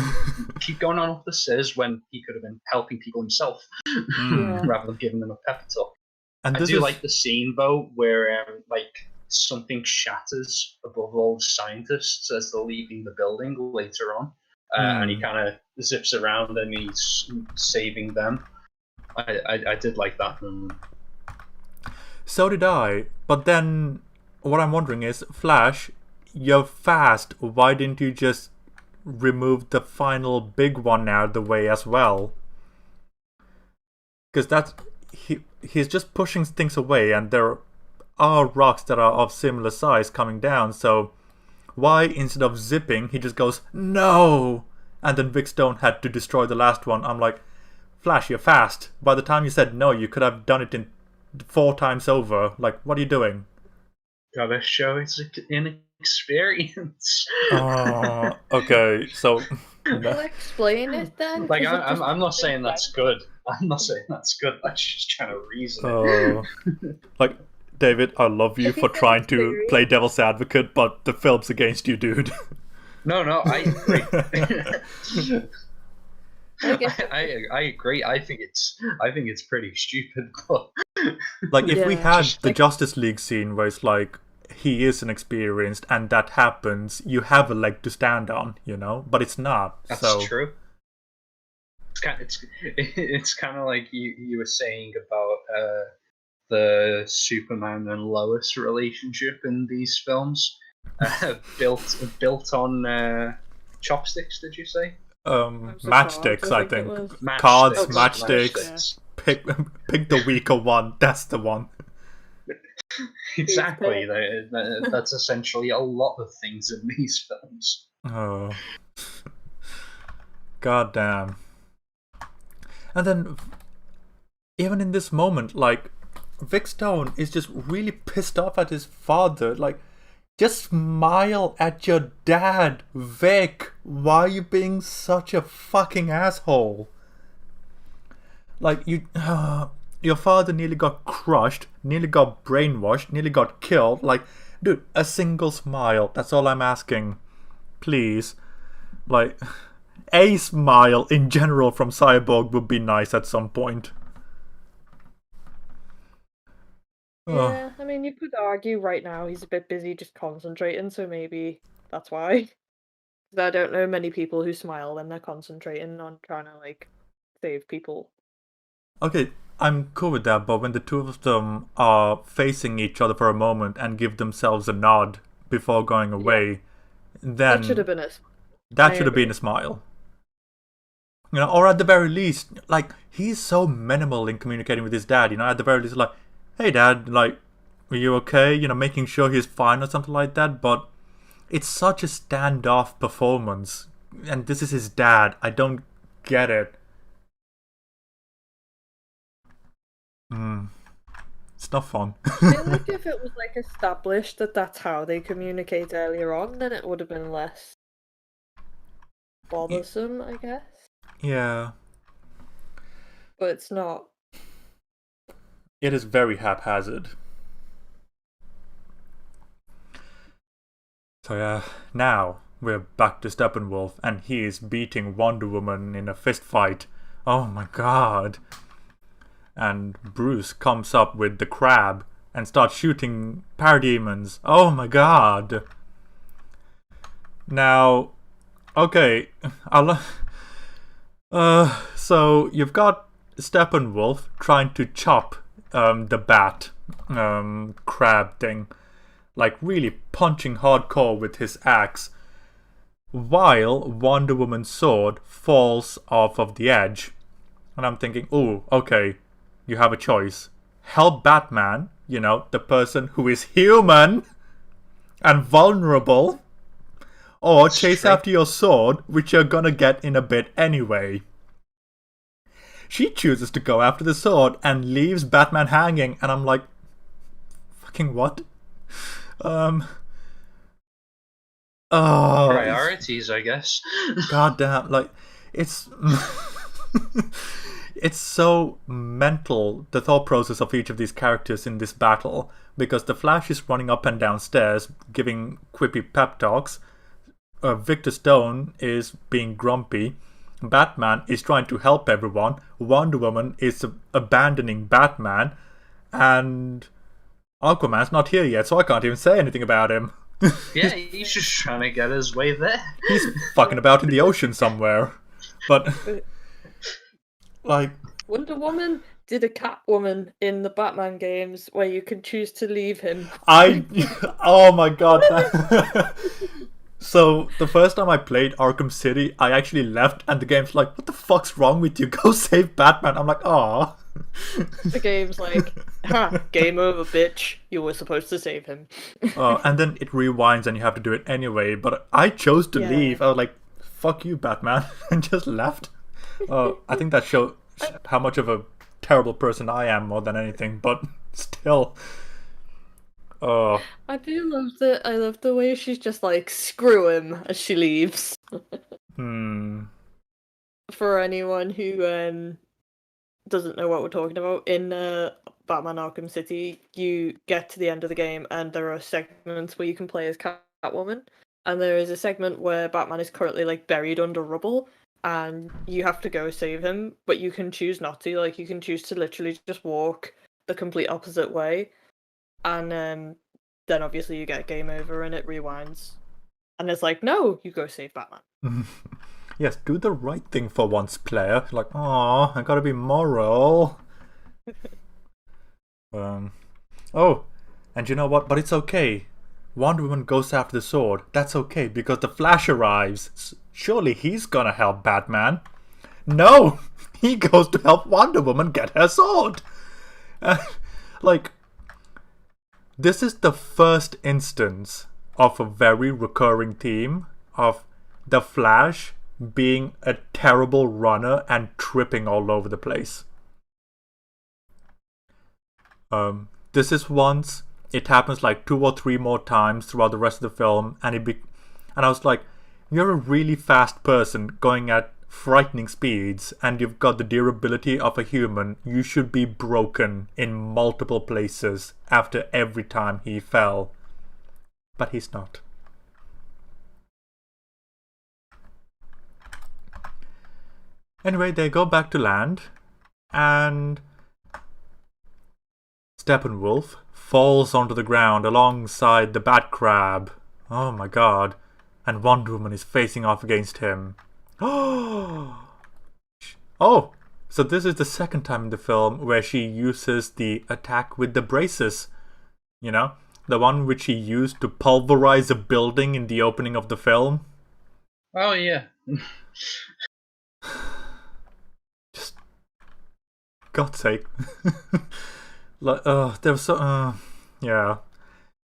keep going on up the stairs, when he could have been helping people himself rather than giving them a pep talk. And I do like the scene though where like something shatters above all the scientists as they're leaving the building later on. And he kind of zips around and he's saving them. I did like that. So did I. But then, what I'm wondering is, Flash, you're fast. Why didn't you just remove the final big one out of the way as well? Because he's just pushing things away, and there are rocks that are of similar size coming down. So why, instead of zipping, he just goes no? And then Vic Stone had to destroy the last one. I'm like, Flash, you're fast. By the time you said no, you could have done it in 4 times over. Like, what are you doing? Gotta show it's inexperience. Oh, okay. So, Can you explain it then? Like, 'Cause it just I'm not makes saying that's sense. good. I'm not saying that's good. I'm just trying to reason it. oh, like, David, I love you for trying to play devil's advocate, but the film's against you, dude. No, I agree. guess- I agree. I think it's pretty stupid. But Like, if we Yeah, had just the like- Justice League scene where it's like, he is inexperienced and that happens, you have a leg to stand on, you know? But it's not. that's so true. It's kind of like you were saying about the Superman and Lois relationship in these films, built on chopsticks. Did you say? matchsticks, I think. Matchsticks. Matchsticks. Pick the weaker one. That's the one. Exactly. That's essentially a lot of things in these films. Oh. God damn. And then, even in this moment, like, Vic Stone is just really pissed off at his father. Like, just smile at your dad, Vic. Why are you being such a fucking asshole? Like, your father nearly got crushed, nearly got brainwashed, nearly got killed. Like, dude, a single smile. That's all I'm asking. Please. Like, a smile in general from Cyborg would be nice at some point. Yeah, I mean, you could argue right now he's a bit busy just concentrating, so maybe that's why. 'Cause I don't know many people who smile when they're concentrating on trying to, like, save people. Okay, I'm cool with that, but when the two of them are facing each other for a moment and give themselves a nod before going away, then That should have been it. that I should have been agree. a smile. You know, or at the very least, like, he's so minimal in communicating with his dad, you know, at the very least, like, hey dad, like, are you okay? You know, making sure he's fine or something like that, but it's such a standoff performance. And this is his dad. I don't get it. It's not fun. I feel like if it was, like, established that that's how they communicate earlier on, then it would have been less bothersome, I guess. Yeah. But it's not. It is very haphazard. So yeah, now we're back to Steppenwolf, and he is beating Wonder Woman in a fist fight. Oh my god. And Bruce comes up with the crab and starts shooting parademons. Oh my god. Now, okay, so you've got Steppenwolf trying to chop the bat crab thing, like really punching hardcore with his axe, while Wonder Woman's sword falls off of the edge. And I'm thinking, ooh, okay, you have a choice. Help Batman, you know, the person who is human and vulnerable, or chase after your sword, which you're gonna get in a bit anyway. She chooses to go after the sword and leaves Batman hanging, and I'm like, fucking what? Priorities, I guess. Goddamn, like, it's it's so mental, the thought process of each of these characters in this battle, because the Flash is running up and down stairs giving quippy pep talks, Victor Stone is being grumpy, Batman is trying to help everyone, Wonder Woman is abandoning Batman, and Aquaman's not here yet, so I can't even say anything about him. Yeah, he's just trying to get his way there. He's fucking about in the ocean somewhere. But like Wonder Woman did a Catwoman in the Batman games where you can choose to leave him. Oh my god. So the first time I played Arkham City, I actually left, and the game's like, "What the fuck's wrong with you? Go save Batman." I'm like, "Aw." The game's like, "Ha, game over, bitch. You were supposed to save him." And then it rewinds, and you have to do it anyway. But I chose to Yeah. leave. I was like, "Fuck you, Batman," and just left. I think that shows how much of a terrible person I am more than anything. But still. I do love that. I love the way she's just like, screw him as she leaves. For anyone who doesn't know what we're talking about, in Batman Arkham City, you get to the end of the game and there are segments where you can play as Catwoman, and there is a segment where Batman is currently like buried under rubble, and you have to go save him, but you can choose not to. Like, you can choose to literally just walk the complete opposite way. And then obviously you get game over and it rewinds. And it's like, no, you go save Batman. Yes, do the right thing for once, player. Like, oh, I gotta be moral. Oh, and you know what? But it's okay. Wonder Woman goes after the sword. That's okay, because the Flash arrives. Surely he's gonna help Batman. No! He goes to help Wonder Woman get her sword! Like... This is the first instance of a very recurring theme of the Flash being a terrible runner and tripping all over the place. This is once. It happens like 2 or 3 more times throughout the rest of the film, and I was like, you're a really fast person going at frightening speeds, and you've got the durability of a human. You should be broken in multiple places after every time he fell. But he's not. Anyway, they go back to land, and Steppenwolf falls onto the ground alongside the Bat Crab. Oh my god. And Wonder Woman is facing off against him. Oh, so this is the second time in the film where she uses the attack with the braces. You know, the one which she used to pulverize a building in the opening of the film. Oh yeah. Just, God's sake. Like, there was so, yeah.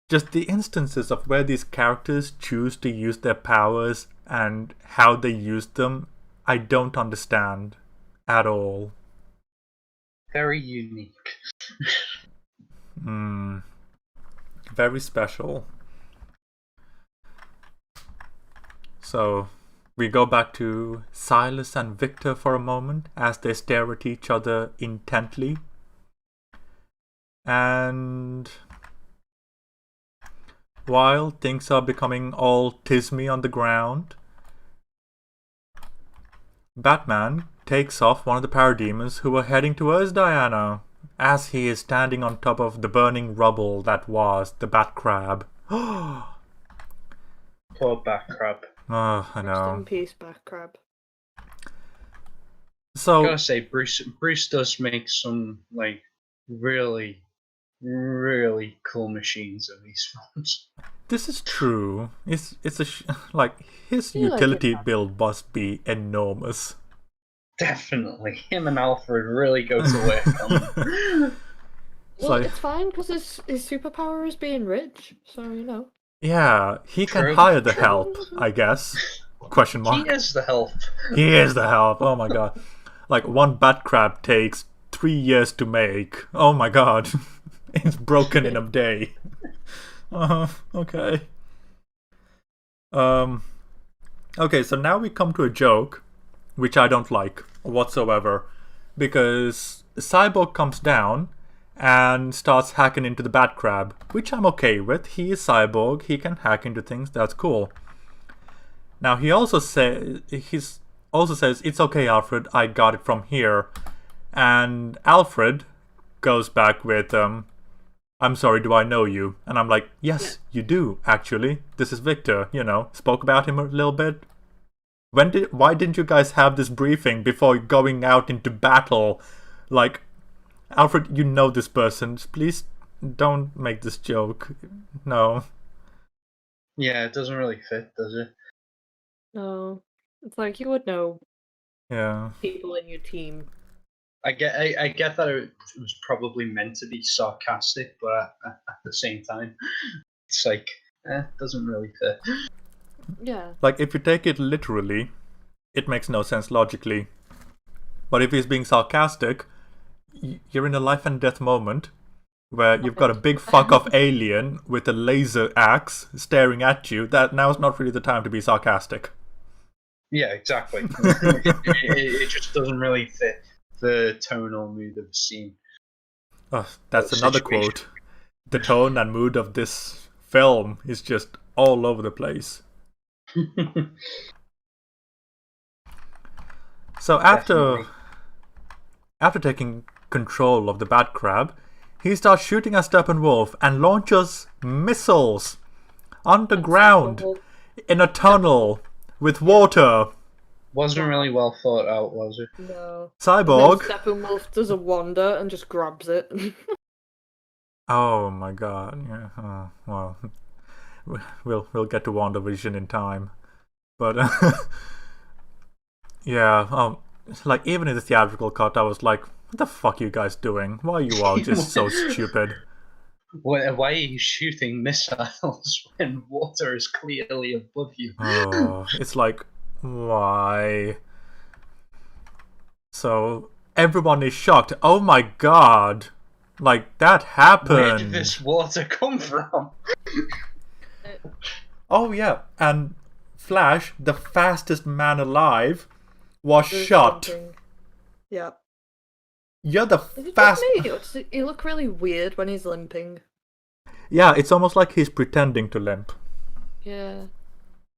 Just the instances of where these characters choose to use their powers and how they use them, I don't understand at all. Very unique. Very special. So, we go back to Silas and Victor for a moment as they stare at each other intently. And while things are becoming all tismy on the ground, Batman takes off one of the parademons who were heading towards Diana as he is standing on top of the burning rubble that was the Bat Crab. Poor Bat Crab. Oh, I know. Rest in peace, Bat Crab. So, I gotta say, Bruce does make some like really cool machines in these films. this is true. It's like his You like utility it, build must be enormous. Definitely, him and Alfred really go to work on them. Well, like- it's fine because his superpower is being rich, so you know. Yeah, he can True. hire the help, I guess. Question mark. He is the help. He is the help. Oh my god. Like, one Bat Crab takes 3 years to make. Oh my god. It's broken in a day. Okay. Okay, so now we come to a joke, which I don't like whatsoever. Because Cyborg comes down and starts hacking into the Bat Crab, which I'm okay with. He is Cyborg, he can hack into things, that's cool. Now he also says, it's okay, Alfred, I got it from here. And Alfred goes back with, I'm sorry, do I know you? And I'm like, yes, you do, actually. This is Victor, spoke about him a little bit. why didn't you guys have this briefing before going out into battle? Like, Alfred, you know this person. Please don't make this joke. No. Yeah, it doesn't really fit, does it? No. It's like you would know Yeah. people in your team. I get that it was probably meant to be sarcastic, but at the same time, it's like, doesn't really fit. Yeah. Like, if you take it literally, it makes no sense logically. But if he's being sarcastic, you're in a life and death moment where you've got a big fuck off alien with a laser axe staring at you. That now's not really the time to be sarcastic. Yeah, exactly. it just doesn't really fit the tonal mood of the scene. Oh, that's another quote. The tone and mood of this film is just all over the place. So after taking control of the Bat Crab, he starts shooting at Steppenwolf and launches missiles underground in a tunnel with water. Wasn't really well thought out, was it? No. Cyborg. And then Steppenwolf does a wander and just grabs it. Oh my god. Yeah. Well, we'll get to WandaVision in time, but yeah. Like even in the theatrical cut, I was like, "What the fuck are you guys doing? Why are you all just so stupid?" Why are you shooting missiles when water is clearly above you? Oh, it's like, why? So everyone is shocked. Oh my god! Like that happened. Where did this water come from? Oh yeah, and Flash, the fastest man alive, was shot. Yeah. You're the fastest. He look really weird when he's limping. Yeah, it's almost like he's pretending to limp. Yeah.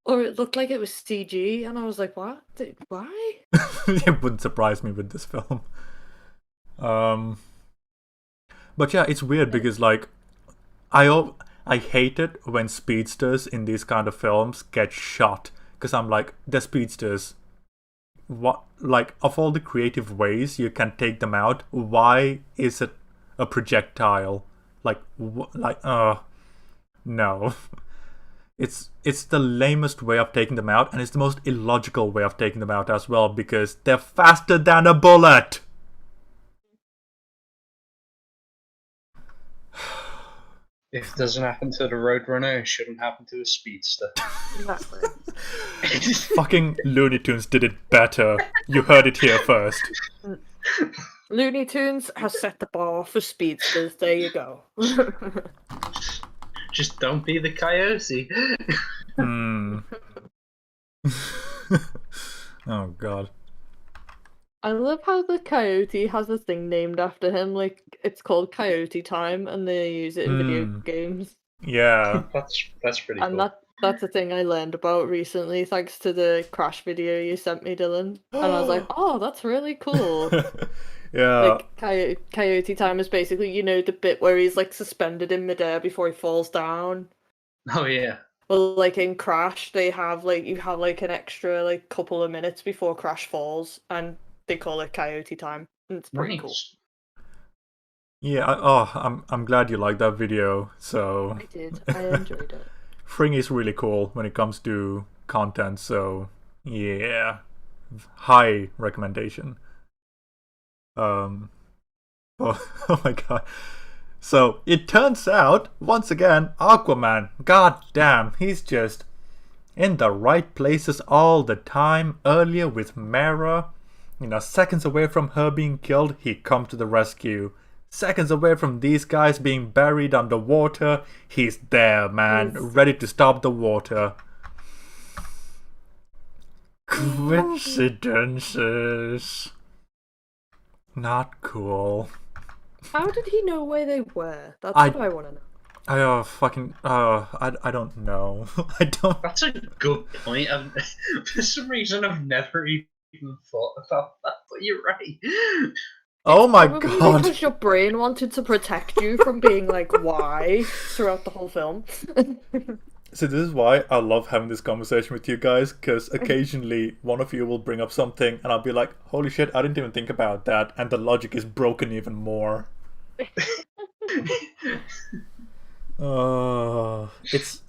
Or it looked like it was CG, and I was like, what? Why? It wouldn't surprise me with this film. But yeah, it's weird because like, I hate it when speedsters in these kind of films get shot, because I'm like, they're speedsters. What, like, of all the creative ways you can take them out, why is it a projectile? Like, no. It's the lamest way of taking them out, and it's the most illogical way of taking them out as well, because they're faster than a bullet. If it doesn't happen to the Roadrunner, it shouldn't happen to a speedster. Exactly. Fucking Looney Tunes did it better. You heard it here first. Looney Tunes has set the bar for speedsters. There you go. Just don't be the coyote. Oh god. I love how the coyote has a thing named after him. Like, it's called Coyote Time, and they use it in video games. Yeah. That's pretty cool. And that's a thing I learned about recently, thanks to the Crash video you sent me, Dylan. And I was like, oh, that's really cool. Yeah. Like, Coyote Time is basically, you know, the bit where he's, like, suspended in midair before he falls down. Oh, yeah. Well, like, in Crash, you have, like, an extra, like, couple of minutes before Crash falls, and they call it Coyote Time. And it's pretty cool. Yeah, I'm glad you liked that video, so... I did. I enjoyed it. Fring is really cool when it comes to content, so yeah, high recommendation. Oh my god. So it turns out, once again, Aquaman, god damn, he's just in the right places all the time. Earlier with Mara, seconds away from her being killed, he comes to the rescue. Seconds away from these guys being buried underwater, he's there, man, ready to stop the water. Coincidences. Not cool. How did he know where they were? That's what I want to know. I don't know. I don't. That's a good point. For some reason, I've never even thought about that, but you're right. Oh my Probably god. because your brain wanted to protect you from being like, why? Throughout the whole film. So this is why I love having this conversation with you guys, because occasionally one of you will bring up something and I'll be like, holy shit, I didn't even think about that, and the logic is broken even more. It's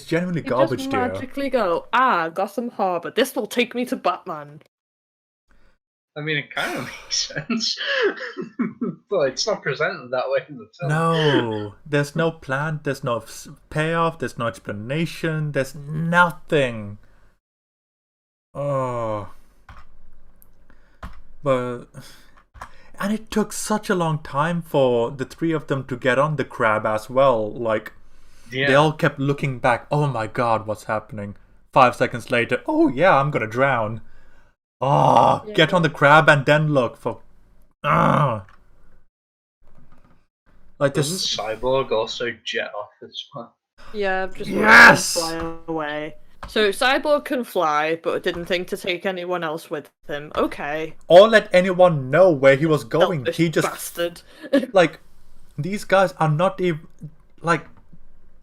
genuinely You garbage, just dear. magically go, Gotham Harbor. This will take me to Batman. I mean, it kind of makes sense, but it's not presented that way in the film. No, there's no plan, there's no payoff, there's no explanation, there's nothing. Oh. But... And it took such a long time for the three of them to get on the crab as well. Like, they all kept looking back. Oh my god, what's happening? 5 seconds later, oh yeah, I'm gonna drown. Get on the crab and then look for... Like this. Doesn't Cyborg also jet off as well? Yeah, just Yes! fly away. So Cyborg can fly, but didn't think to take anyone else with him. Okay. Or let anyone know where he was going. Selfish He just... bastard. Like, these guys are not even... Like,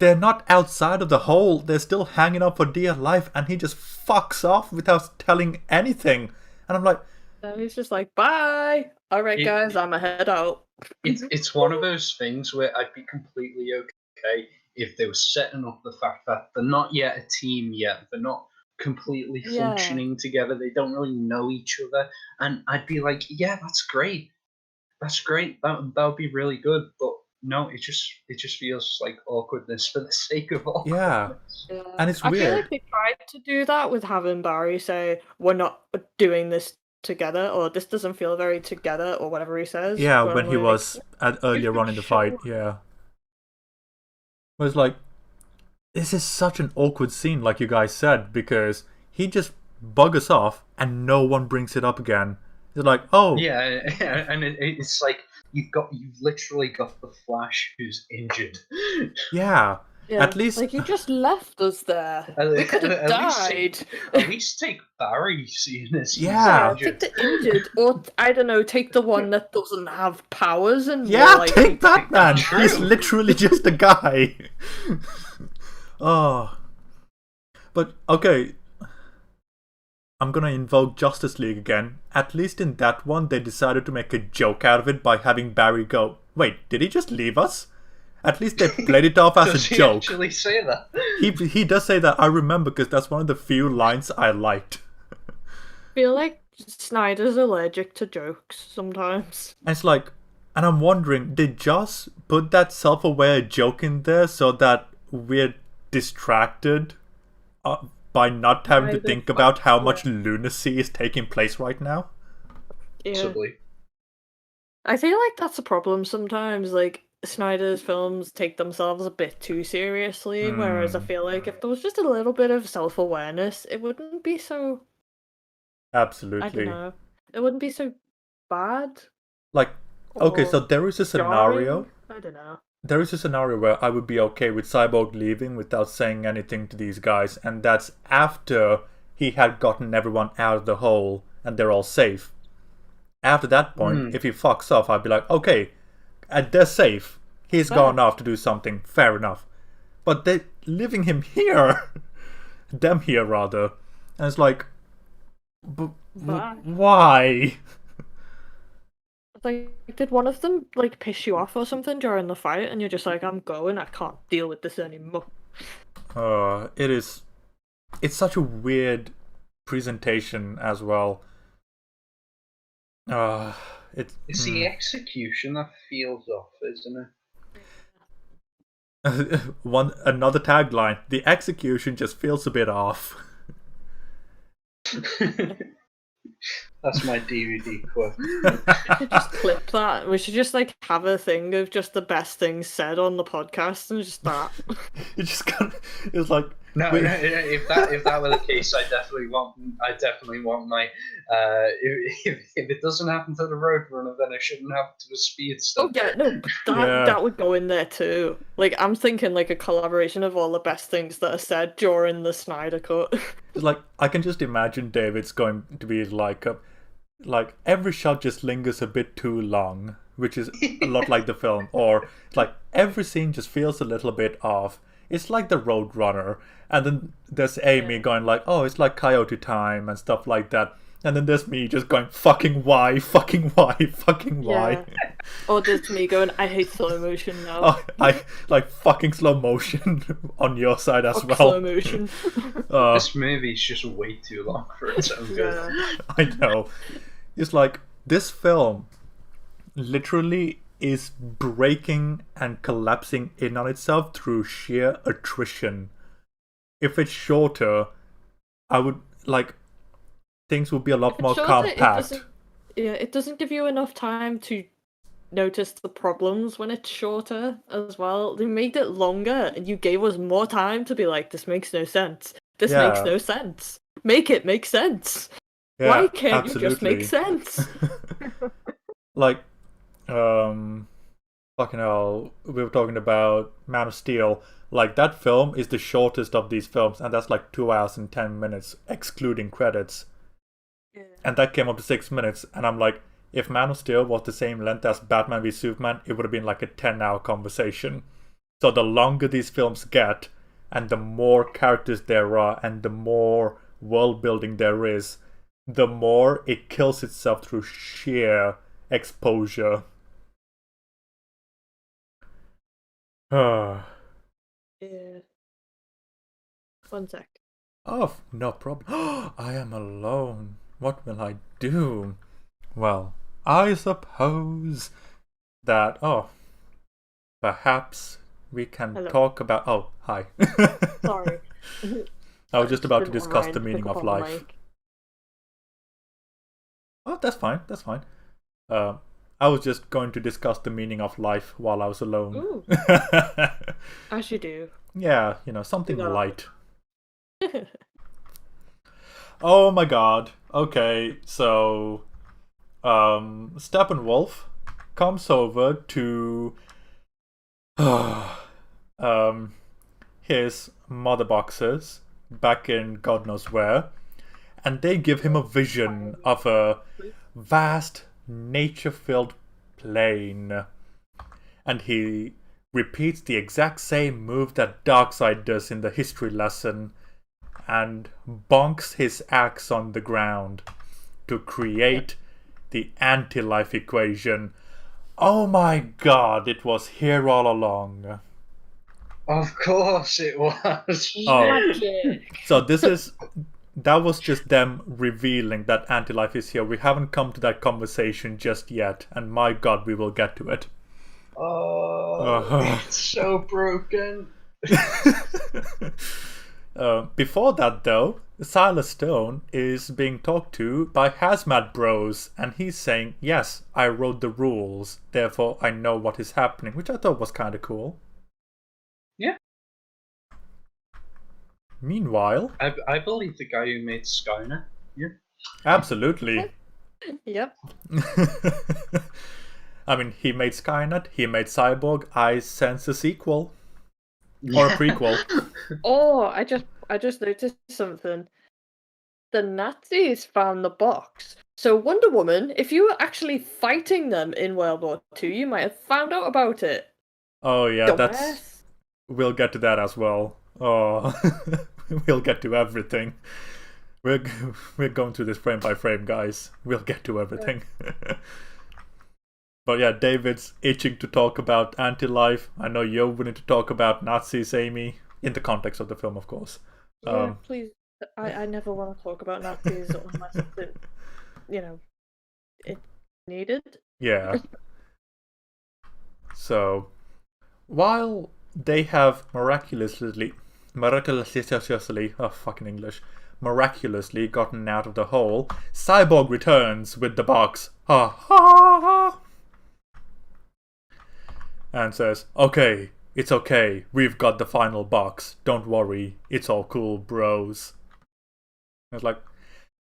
they're not outside of the hole. They're still hanging up for dear life, and he just fucks off without telling anything. And I'm like... And he's just like, bye! Alright guys, I'ma head out. It's one of those things where I'd be completely okay if they were setting up the fact that they're not yet a team yet, they're not completely functioning together, they don't really know each other, and I'd be like, yeah, that's great, that would be really good. But no, it just feels like awkwardness for the sake of awkwardness. Yeah. And it's weird. I feel like they tried to do that with having Barry say, we're not doing this together, or this doesn't feel very together, or whatever he says. Yeah, when he was earlier on in the fight, yeah. It was like, this is such an awkward scene, like you guys said, because he just buggers off and no one brings it up again. It's like, oh. Yeah, and it's like, you've literally got the Flash who's injured. Yeah. At least, like, you just left us there. We could have died. At least take Barry seeing as take the injured, or I don't know, take the one that doesn't have powers and take Batman. He's literally just a guy. But okay, I'm gonna invoke Justice League again. At least in that one, they decided to make a joke out of it by having Barry go, wait, did he just leave us? At least they played it off as a joke. Does he actually say that? He does say that. I remember, because that's one of the few lines I liked. I feel like Snyder's allergic to jokes sometimes. And it's like, and I'm wondering, did Joss put that self-aware joke in there so that we're distracted by not having to think about how much lunacy is taking place right now? Possibly. I feel like that's a problem sometimes, like, Snyder's films take themselves a bit too seriously, whereas I feel like if there was just a little bit of self-awareness, it wouldn't be so... Absolutely. I don't know. It wouldn't be so bad. Like, okay, so there is a scenario... I don't know. There is a scenario where I would be okay with Cyborg leaving without saying anything to these guys, and that's after he had gotten everyone out of the hole and they're all safe. After that point, if he fucks off, I'd be like, okay, they're safe. He's gone off to do something. Fair enough. But they're leaving him here. Them here, rather. And it's like... why? Like, did one of them, like, piss you off or something during the fight, and you're just like, I'm going, I can't deal with this anymore? It's such a weird presentation as well. It's the execution that feels off, isn't it? Another tagline: the execution just feels a bit off. That's my DVD quote. We should just clip that. We should just like have a thing of just the best things said on the podcast and just that. It just kind of, it's like no. If that were the case, I definitely want my. If it doesn't happen to the Roadrunner, then I shouldn't have to a speed stuff. Oh yeah, no, that would go in there too. Like I'm thinking like a collaboration of all the best things that are said during the Snyder Cut. It's like I can just imagine David's going to be like every shot just lingers a bit too long. which is a lot like the film. Or it's like every scene just feels a little bit off. It's like the Road Runner, and then there's Amy going like, "Oh, it's like Coyote Time" and stuff like that. And then there's me just going, "Fucking why? Fucking why? Fucking why?" Yeah. Or there's me going, "I hate slow motion now." Oh, I like fucking slow motion on your side as well. Slow motion. This movie's just way too long for its own good. Yeah. I know. It's like this film literally is breaking and collapsing in on itself through sheer attrition. If it's shorter, I would like things would be a lot more compact. It doesn't give you enough time to notice the problems when it's shorter as well. They made it longer and you gave us more time to be like, this makes no sense. This makes no sense. Make it make sense. Yeah, why can't absolutely. you just make sense? Like, fucking hell, we were talking about Man of Steel. Like, that film is the shortest of these films, and that's like 2 hours and 10 minutes, excluding credits. Yeah. And that came up to 6 minutes, and I'm like, if Man of Steel was the same length as Batman v Superman, it would have been like a 10-hour conversation. So the longer these films get, and the more characters there are, and the more world building there is, the more it kills itself through sheer exposure. Yeah. 1 sec. Oh, no problem. I am alone. What will I do? Well, I suppose that, perhaps we can talk about... Oh, hi. Sorry. I was just about to discuss the meaning of life. Oh, that's fine. That's fine. I was just going to discuss the meaning of life while I was alone. Ooh. As you do. Yeah, something light. Oh my god. Okay, so Steppenwolf comes over to his mother boxes back in God knows where, and they give him a vision of a vast nature-filled plain, and he repeats the exact same move that Darkseid does in the history lesson and bonks his axe on the ground to create the anti-life equation. Oh my god, it was here all along. Of course it was. So that was just them revealing that anti-life is here. We haven't come to that conversation just yet, and my god, we will get to it. It's so broken. Before that, though, Silas Stone is being talked to by Hazmat Bros, and he's saying, yes, I wrote the rules, therefore I know what is happening, which I thought was kind of cool. Yeah. Meanwhile... I believe the guy who made Skynet. Yeah. Absolutely. Yep. I mean, he made Skynet, he made Cyborg. I sense a sequel. Or a prequel. Oh, I just noticed something. The Nazis found the box. So Wonder Woman, if you were actually fighting them in World War II, you might have found out about it. Oh yeah, Dumbass. We'll get to that as well. Oh, we'll get to everything. We're going through this frame by frame, guys. We'll get to everything. Yeah. But yeah, David's itching to talk about anti-life. I know you're willing to talk about Nazis, Amy, in the context of the film, of course. Yeah, please. I never want to talk about Nazis unless it's needed. Yeah. So, while they have miraculously, oh fucking English, miraculously gotten out of the hole, Cyborg returns with the box. Ha ha ha! And says, okay, it's okay, we've got the final box, don't worry, it's all cool, bros. It's like,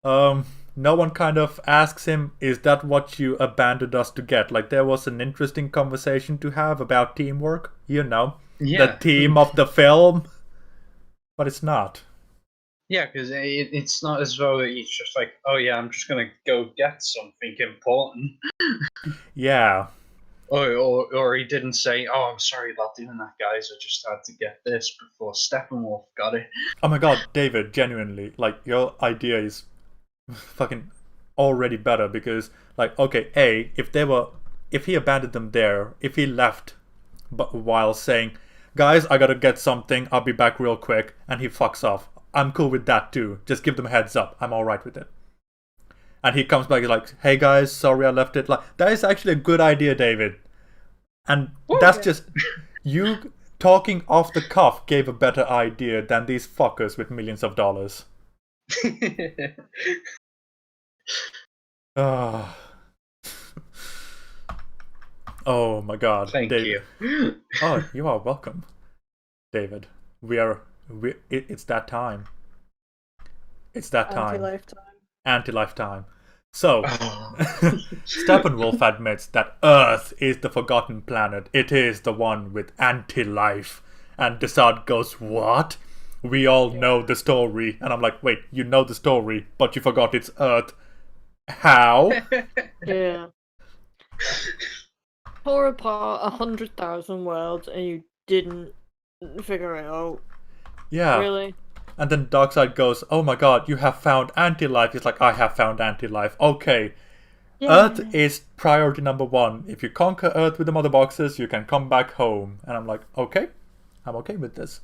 no one kind of asks him, is that what you abandoned us to get? Like, there was an interesting conversation to have about teamwork, the team of the film, but it's not. Yeah, because it's not as though he's just like, oh yeah, I'm just gonna go get something important. Yeah. Or he didn't say, "Oh, I'm sorry about doing that, guys. I just had to get this before Steppenwolf got it." Oh my god, David, genuinely, like, your idea is fucking already better because, like, okay, if he abandoned them there, if he left, but while saying, "Guys, I gotta get something, I'll be back real quick," and he fucks off, I'm cool with that too. Just give them a heads up. I'm alright with it. And he comes back, he's like, "Hey guys, sorry I left it." Like, that is actually a good idea, David. And that's just you talking off the cuff gave a better idea than these fuckers with millions of dollars. Ah. Oh my god. Thank David. you. Oh, you are welcome, David. It's that time. It's that time. Anti-lifetime. So, Steppenwolf admits that Earth is the forgotten planet. It is the one with anti-life. And Darkseid goes, "What? We all know the story." And I'm like, "Wait, you know the story, but you forgot it's Earth. How?" Yeah. Tore apart 100,000 worlds and you didn't figure it out. Yeah. Really? And then Darkseid goes, "Oh my god, you have found anti-life." He's like, "I have found anti-life." Okay. Yeah. Earth is priority number 1. If you conquer Earth with the mother boxes, you can come back home. And I'm like, okay. I'm okay with this.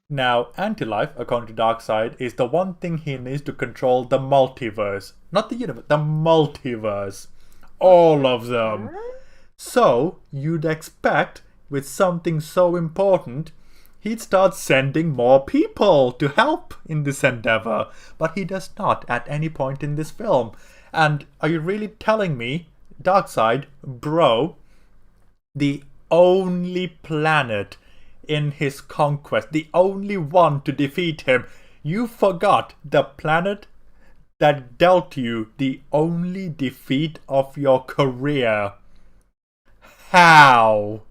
Now, anti-life, according to Darkseid, is the one thing he needs to control the multiverse. Not the universe, the multiverse. All of them. So, you'd expect, with something so important, he'd start sending more people to help in this endeavor. But he does not at any point in this film. And are you really telling me, Darkseid, bro, the only planet in his conquest, the only one to defeat him, you forgot the planet that dealt you the only defeat of your career? How?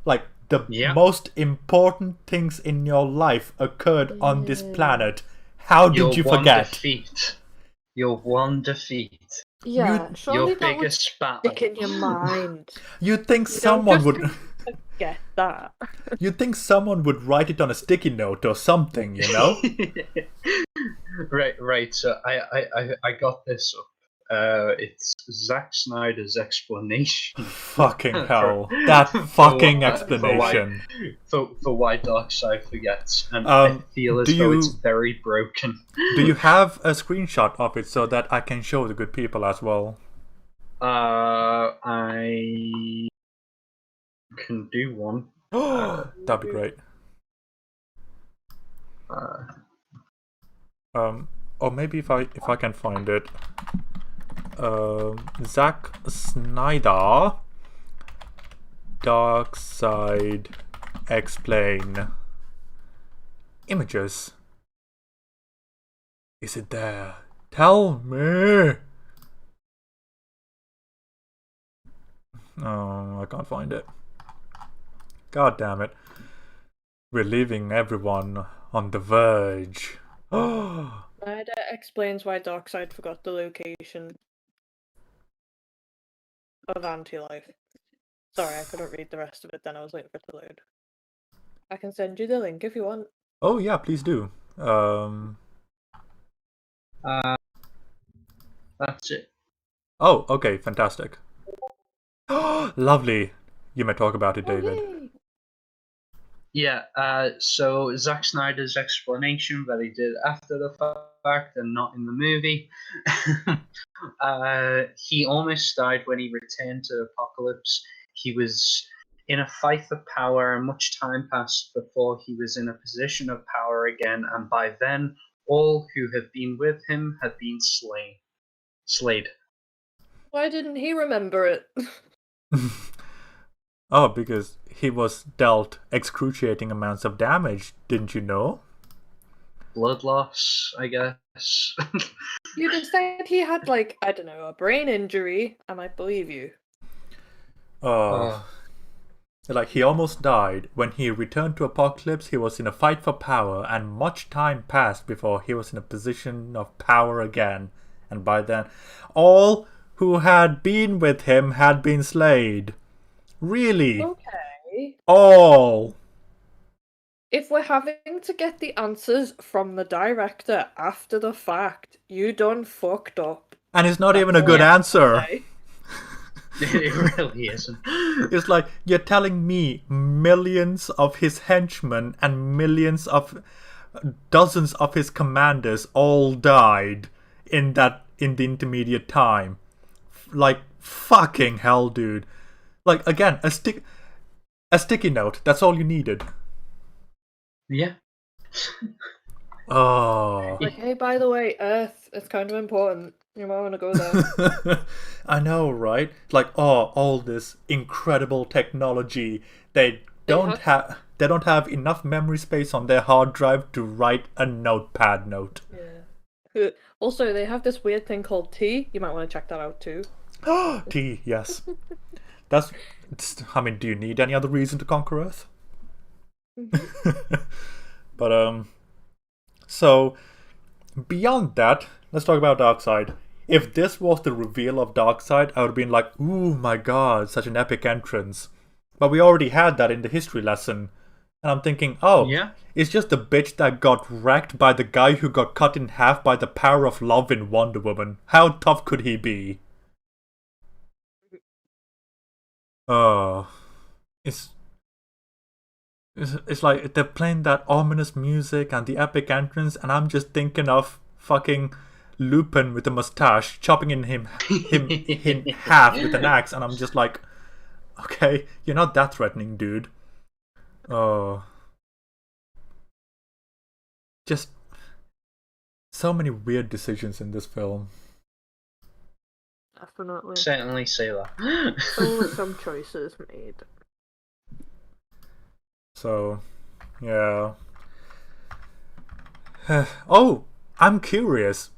Like, the most important things in your life occurred on this planet. How did you forget? Your one defeat. Yeah, surely your that would biggest battle. stick in your mind. You'd think someone would forget that. You'd think someone would write it on a sticky note or something, you know? Right. So I got this up. It's Zack Snyder's explanation. Fucking hell. That fucking explanation. For why Darkseid forgets. And I feel as though it's very broken. Do you have a screenshot of it so that I can show the good people as well? I can do one. That'd be great. Or maybe if I can find it. Zack Snyder, Darkseid explain. Images. Is it there? Tell me. Oh, I can't find it. God damn it. We're leaving everyone on the verge. Snyder explains why Darkseid forgot the location of anti-life. Sorry, I couldn't read the rest of it then. I was waiting for it to load. I can send you the link if you want. Oh yeah, please do. That's it. Oh, okay, fantastic. Lovely. You may talk about it, David. Yay. Yeah, so Zack Snyder's explanation that he did after the fact and not in the movie. He almost died when he returned to Apocalypse. He was in a fight for power, and much time passed before he was in a position of power again, and by then, all who had been with him had been slayed. Why didn't he remember it? Oh, because he was dealt excruciating amounts of damage, didn't you know? Blood loss, I guess. You just said he had, like, I don't know, a brain injury. I might believe you. Like, he almost died. When he returned to Apocalypse, he was in a fight for power, and much time passed before he was in a position of power again. And by then, all who had been with him had been slayed. Really? Okay. All. If we're having to get the answers from the director after the fact, you done fucked up. And it's not That's even a all good I have to answer. say. It really isn't. It's like you're telling me millions of his henchmen and millions of dozens of his commanders all died in the intermediate time. Like fucking hell, dude. Like again, a sticky note. That's all you needed. Yeah. Oh. Like, hey, by the way, Earth, it's kind of important. You might want to go there. I know, right? Like, oh, all this incredible technology. They don't have enough memory space on their hard drive to write a notepad note. Yeah. Also, they have this weird thing called T. You might want to check that out too. T, yes. I mean, do you need any other reason to conquer Earth? But so beyond that, let's talk about Darkseid. If this was the reveal of Darkseid, I would have been like, ooh my god, such an epic entrance. But we already had that in the history lesson. And I'm thinking, oh, Yeah. it's just the bitch that got wrecked by the guy who got cut in half by the power of love in Wonder Woman. How tough could he be? It's like they're playing that ominous music and the epic entrance, and I'm just thinking of fucking Lupin with a mustache chopping him in half with an axe, and I'm just like, okay, you're not that threatening, dude. Oh, just so many weird decisions in this film. Definitely. Certainly say that. Some choices made. So, yeah. Oh, I'm curious.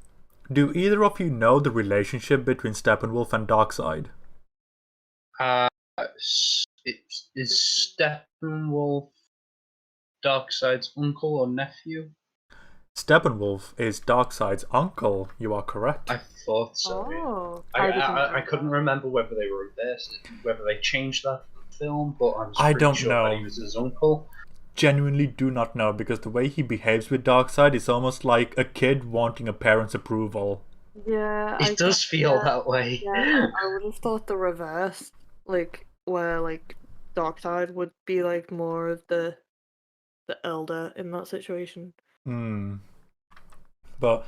Do either of you know the relationship between Steppenwolf and Darkseid? Is Steppenwolf Darkseid's uncle or nephew? Steppenwolf is Darkseid's uncle. You are correct. I thought so. Oh, I couldn't remember whether they were reversed, whether they changed that film, but I was I pretty don't sure know. that he was his uncle. Genuinely do not know, because the way he behaves with Darkseid is almost like a kid wanting a parent's approval. Yeah, It does feel that way. Yeah, I would have thought the reverse, like where like Darkseid would be like more of the elder in that situation. But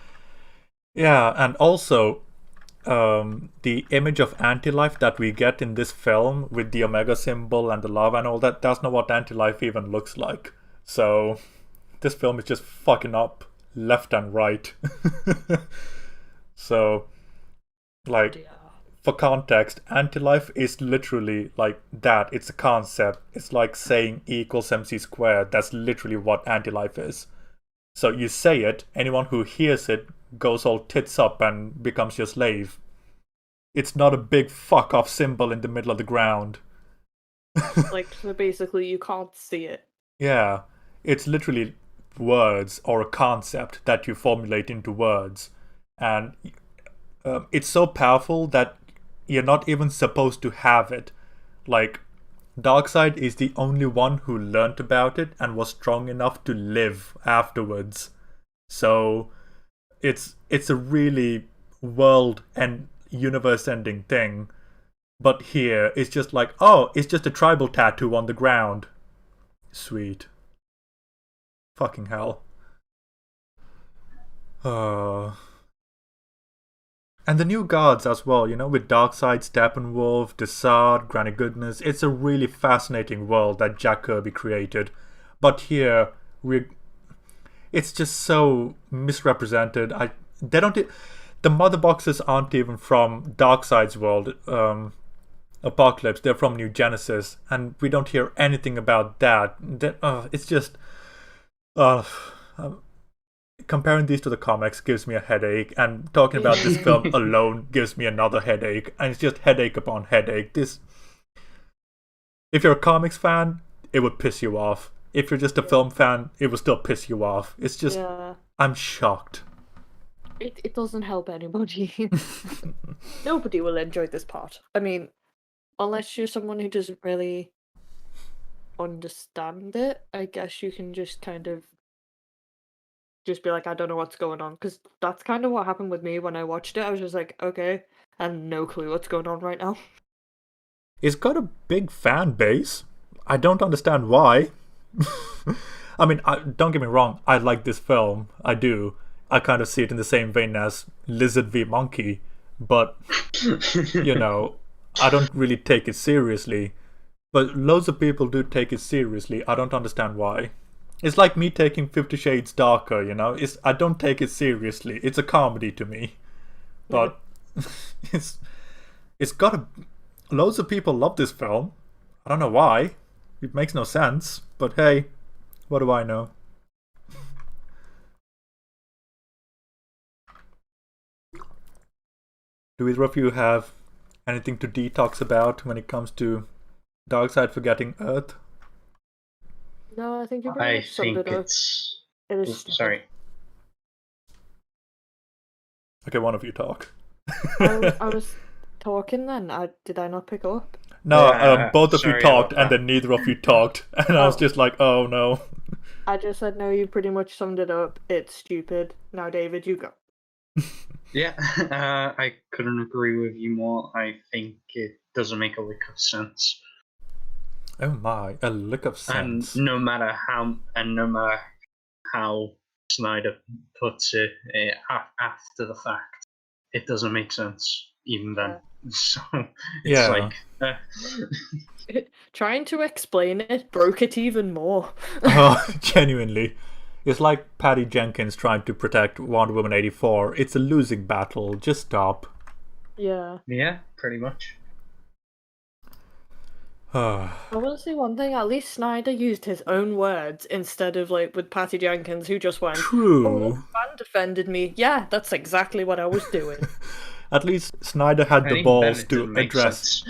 yeah, and also the image of anti-life that we get in this film with the Omega symbol and the lava and all that, that's not what anti-life even looks like. So this film is just fucking up left and right. So, like, for context, anti-life is literally like that. It's a concept. It's like saying E equals MC squared. That's literally what anti-life is. So you say it, anyone who hears it goes all tits up and becomes your slave. It's not a big fuck off symbol in the middle of the ground. Like, so basically you can't see it. Yeah, it's literally words or a concept that you formulate into words. And it's so powerful that you're not even supposed to have it. Like, Darkseid is the only one who learnt about it and was strong enough to live afterwards. So it's a really world and universe ending thing. But here it's just like, oh, it's just a tribal tattoo on the ground. Sweet. Fucking hell. And the new gods as well, you know, with Darkseid, Steppenwolf, Desart, Granny Goodness. It's a really fascinating world that Jack Kirby created. But here, it's just so misrepresented. The mother boxes aren't even from Darkseid's world, Apocalypse. They're from New Genesis, and we don't hear anything about that. It's just... comparing these to the comics gives me a headache, and talking about this film alone gives me another headache, and it's just headache upon headache. If you're a comics fan, it would piss you off. If you're just a film fan, it would still piss you off. It's just, I'm shocked. It doesn't help anybody. Nobody will enjoy this part. I mean, unless you're someone who doesn't really understand it, I guess you can just kind of just be like, I don't know what's going on, because that's kind of what happened with me when I watched it. I was just like, okay, I have no clue what's going on right now. It's got a big fan base. I don't understand why. I mean, don't get me wrong, I like this film. I do. I kind of see it in the same vein as Lizard v Monkey, but, you know, I don't really take it seriously. But loads of people do take it seriously. I don't understand why. It's like me taking 50 Shades Darker, you know? I don't take it seriously. It's a comedy to me. But it's got a... Loads of people love this film. I don't know why. It makes no sense. But hey, what do I know? Do either of you have anything to detox about when it comes to Darkseid forgetting Earth? No, I think you pretty much summed it up. It is stupid. Sorry. Okay, one of you talk. I was talking then. Did I not pick up? No, both of you talked, and that. then neither of you talked. And I was just like, oh no. I just said, no, you pretty much summed it up. It's stupid. Now, David, you go. Yeah, I couldn't agree with you more. I think it doesn't make a lick of sense. Oh my, a lick of sense. And no matter how Snyder puts it after the fact, it doesn't make sense even then. Yeah. So it's like trying to explain it broke it even more. Oh, genuinely. It's like Patty Jenkins trying to protect Wonder Woman 84. It's a losing battle. Just stop. Yeah. Yeah, pretty much. I want to say one thing. At least Snyder used his own words instead of like with Patty Jenkins, who just went, True. "Oh, the fan defended me." Yeah, that's exactly what I was doing. At least Snyder had the balls to address.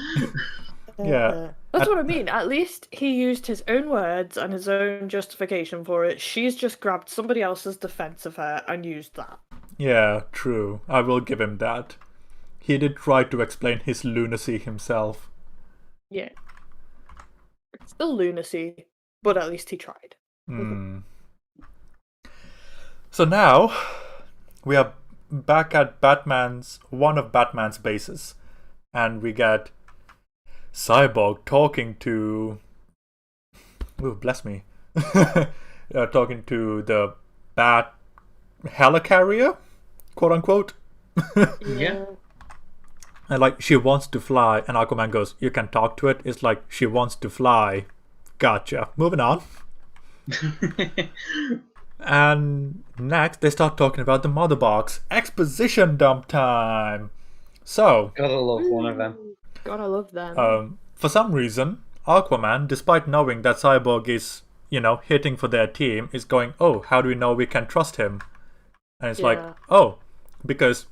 Yeah. That's what I mean. At least he used his own words and his own justification for it. She's just grabbed somebody else's defense of her and used that. Yeah, true. I will give him that. He did try to explain his lunacy himself. Yeah. It's still lunacy, but at least he tried. So now we are back at one of Batman's bases, and we get Cyborg talking to... Oh, bless me. Talking to the Bat helicarrier, quote unquote. Yeah. And like, she wants to fly, and Aquaman goes, you can talk to it. It's like, she wants to fly. Gotcha. Moving on. And next, they start talking about the mother box. Exposition dump time. So, Gotta love one of them. Gotta love them. For some reason, Aquaman, despite knowing that Cyborg is, hitting for their team, is going, oh, how do we know we can trust him? And it's like, oh, because,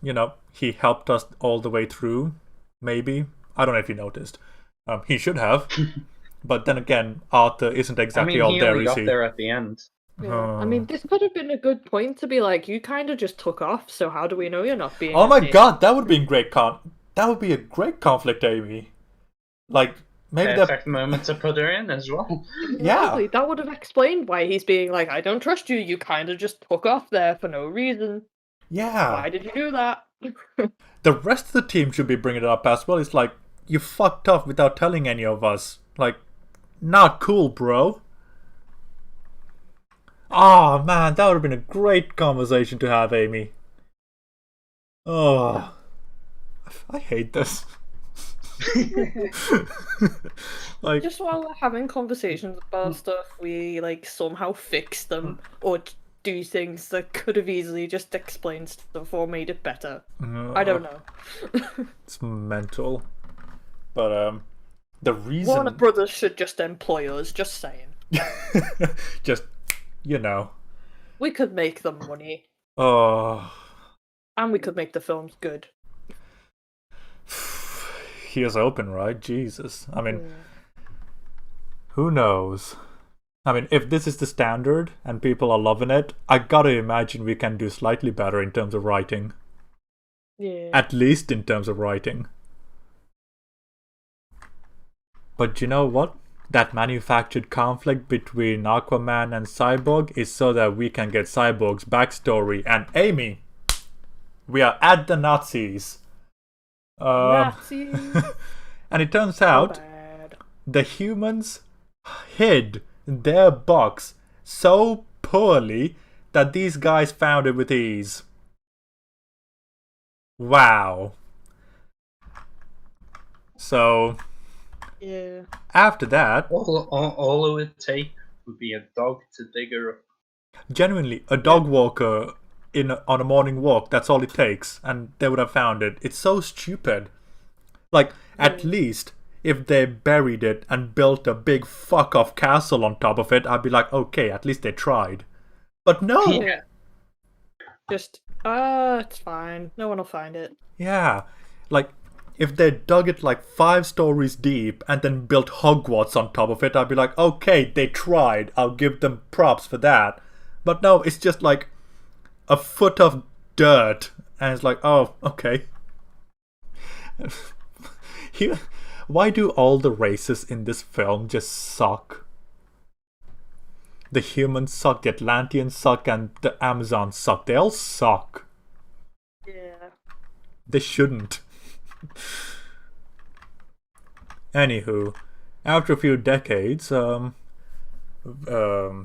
he helped us all the way through, maybe. I don't know if you noticed. He should have. But then again, Arthur isn't exactly all there, is he? He only got there at the end. Yeah. I mean, this could have been a good point to be like, you kind of just took off, so how do we know you're not being... Oh my god, that would be a great conflict, Amy. Like, maybe perfect moment to put her in as well. Yeah. Exactly. That would have explained why he's being like, I don't trust you, you kind of just took off there for no reason. Yeah. Why did you do that? The rest of the team should be bringing it up as well. It's like, you fucked off without telling any of us. Like, not cool, bro. Oh man, that would have been a great conversation to have, Amy. Oh, I hate this. Like, just while we're having conversations about stuff, we like somehow fix them or do things that could have easily just explained stuff or made it better. I don't know. It's mental. But the reason Warner Brothers should just employ us. Just saying. just we could make them money. Oh. And we could make the films good. Here's open, right? Jesus. I mean, who knows? I mean, if this is the standard and people are loving it, I gotta imagine we can do slightly better in terms of writing. Yeah. At least in terms of writing. But you know what? That manufactured conflict between Aquaman and Cyborg is so that we can get Cyborg's backstory. And Amy, we are at the Nazis. Nazis. And it turns out the humans hid their box so poorly that these guys found it with ease. Wow. So, yeah. After that, all it would take would be a dog to dig her up. Genuinely, a dog walker on a morning walk, that's all it takes, and they would have found it. It's so stupid. Like, at least if they buried it and built a big fuck-off castle on top of it, I'd be like, okay, at least they tried. But no! Yeah. Just, it's fine. No one will find it. Yeah. Like, if they dug it like 5 stories deep and then built Hogwarts on top of it, I'd be like, okay, they tried. I'll give them props for that. But no, it's just like a foot of dirt. And it's like, oh, okay. Why do all the races in this film just suck? The humans suck, the Atlanteans suck, and the Amazons suck. They all suck. Yeah. They shouldn't. Anywho, after a few decades,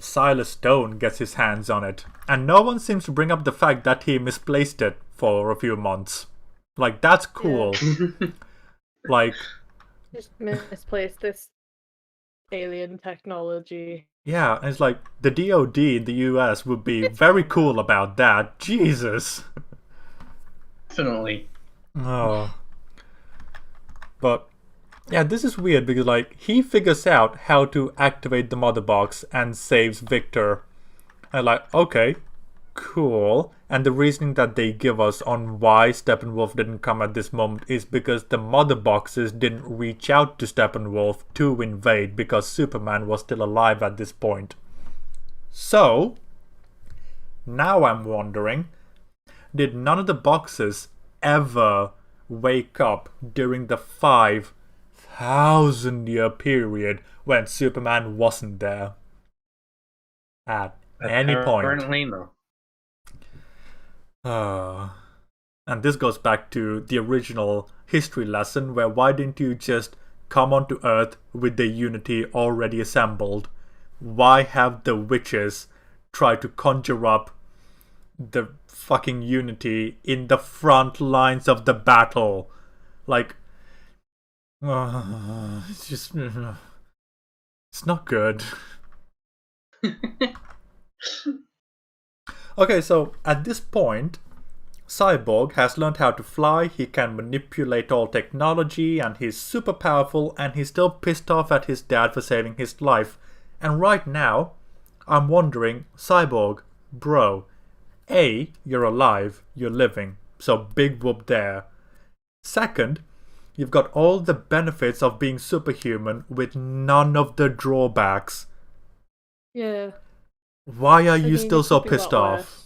Silas Stone gets his hands on it, and no one seems to bring up the fact that he misplaced it for a few months. Like, that's cool. Yeah. Like, just misplaced this alien technology. Yeah, and it's like the DoD in the US would be very cool about that. Jesus. Definitely. Oh. But yeah, this is weird because like he figures out how to activate the mother box and saves Victor. And like, okay, cool. And the reasoning that they give us on why Steppenwolf didn't come at this moment is because the mother boxes didn't reach out to Steppenwolf to invade because Superman was still alive at this point. So, now I'm wondering, did none of the boxes ever wake up during the 5,000-year period when Superman wasn't there? At any point. Apparently no. And this goes back to the original history lesson where why didn't you just come onto Earth with the Unity already assembled? Why have the witches try to conjure up the fucking Unity in the front lines of the battle? Like, it's just... it's not good. Okay, so at this point, Cyborg has learned how to fly, he can manipulate all technology, and he's super powerful, and he's still pissed off at his dad for saving his life. And right now, I'm wondering, Cyborg, bro, A, you're alive, you're living, so big whoop there. Second, you've got all the benefits of being superhuman with none of the drawbacks. Yeah. Why are you still so pissed off?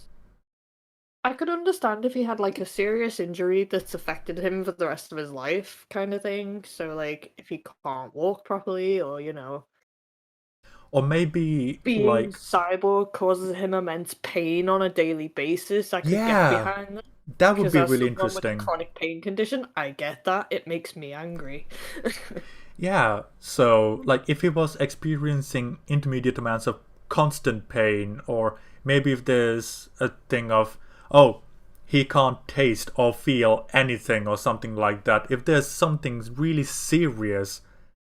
I could understand if he had like a serious injury that's affected him for the rest of his life, kind of thing. So, like, if he can't walk properly, or or maybe being like cyborg causes him immense pain on a daily basis. I could get behind that. That would be as really someone interesting. With a chronic pain condition, I get that. It makes me angry. Yeah, so like if he was experiencing intermediate amounts of constant pain, or maybe if there's a thing of, oh, he can't taste or feel anything or something like that. If there's something really serious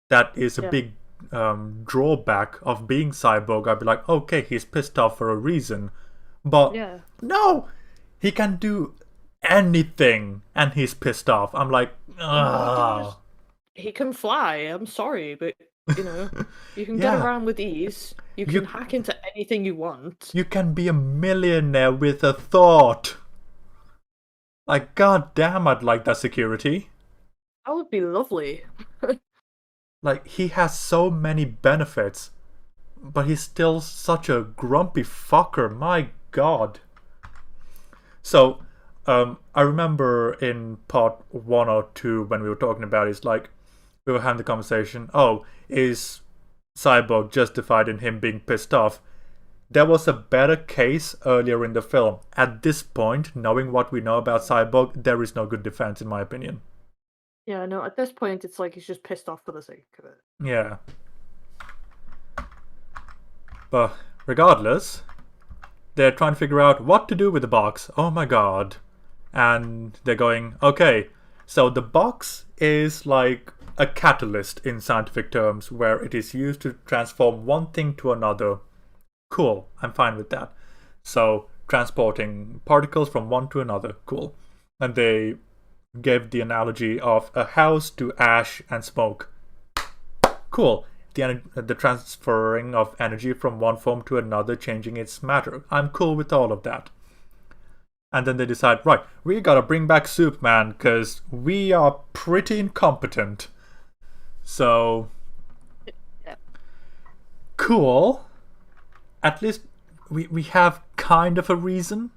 that is a big drawback of being cyborg, I'd be like, okay, he's pissed off for a reason. But no, he can do anything and he's pissed off. I'm like, he can fly. I'm sorry, but you can get around with ease. You can hack into anything you want. You can be a millionaire with a thought. Like, god damn, I'd like that security. That would be lovely. Like, he has so many benefits, but he's still such a grumpy fucker. My god. So, I remember in part 1 or 2 when we were talking about it, it's like, we were having the conversation, oh, is Cyborg justified in him being pissed off? There was a better case earlier in the film. At this point, knowing what we know about Cyborg, there is no good defense, in my opinion. Yeah, no, at this point, it's like he's just pissed off for the sake of it. Yeah. But regardless, they're trying to figure out what to do with the box. Oh my god. And they're going, okay, so the box is like a catalyst in scientific terms, where it is used to transform one thing to another. Cool, I'm fine with that. So, transporting particles from one to another, cool. And they gave the analogy of a house to ash and smoke. Cool. The transferring of energy from one form to another, changing its matter. I'm cool with all of that. And then they decide, right, we gotta bring back Superman, because we are pretty incompetent. So, cool. At least we have kind of a reason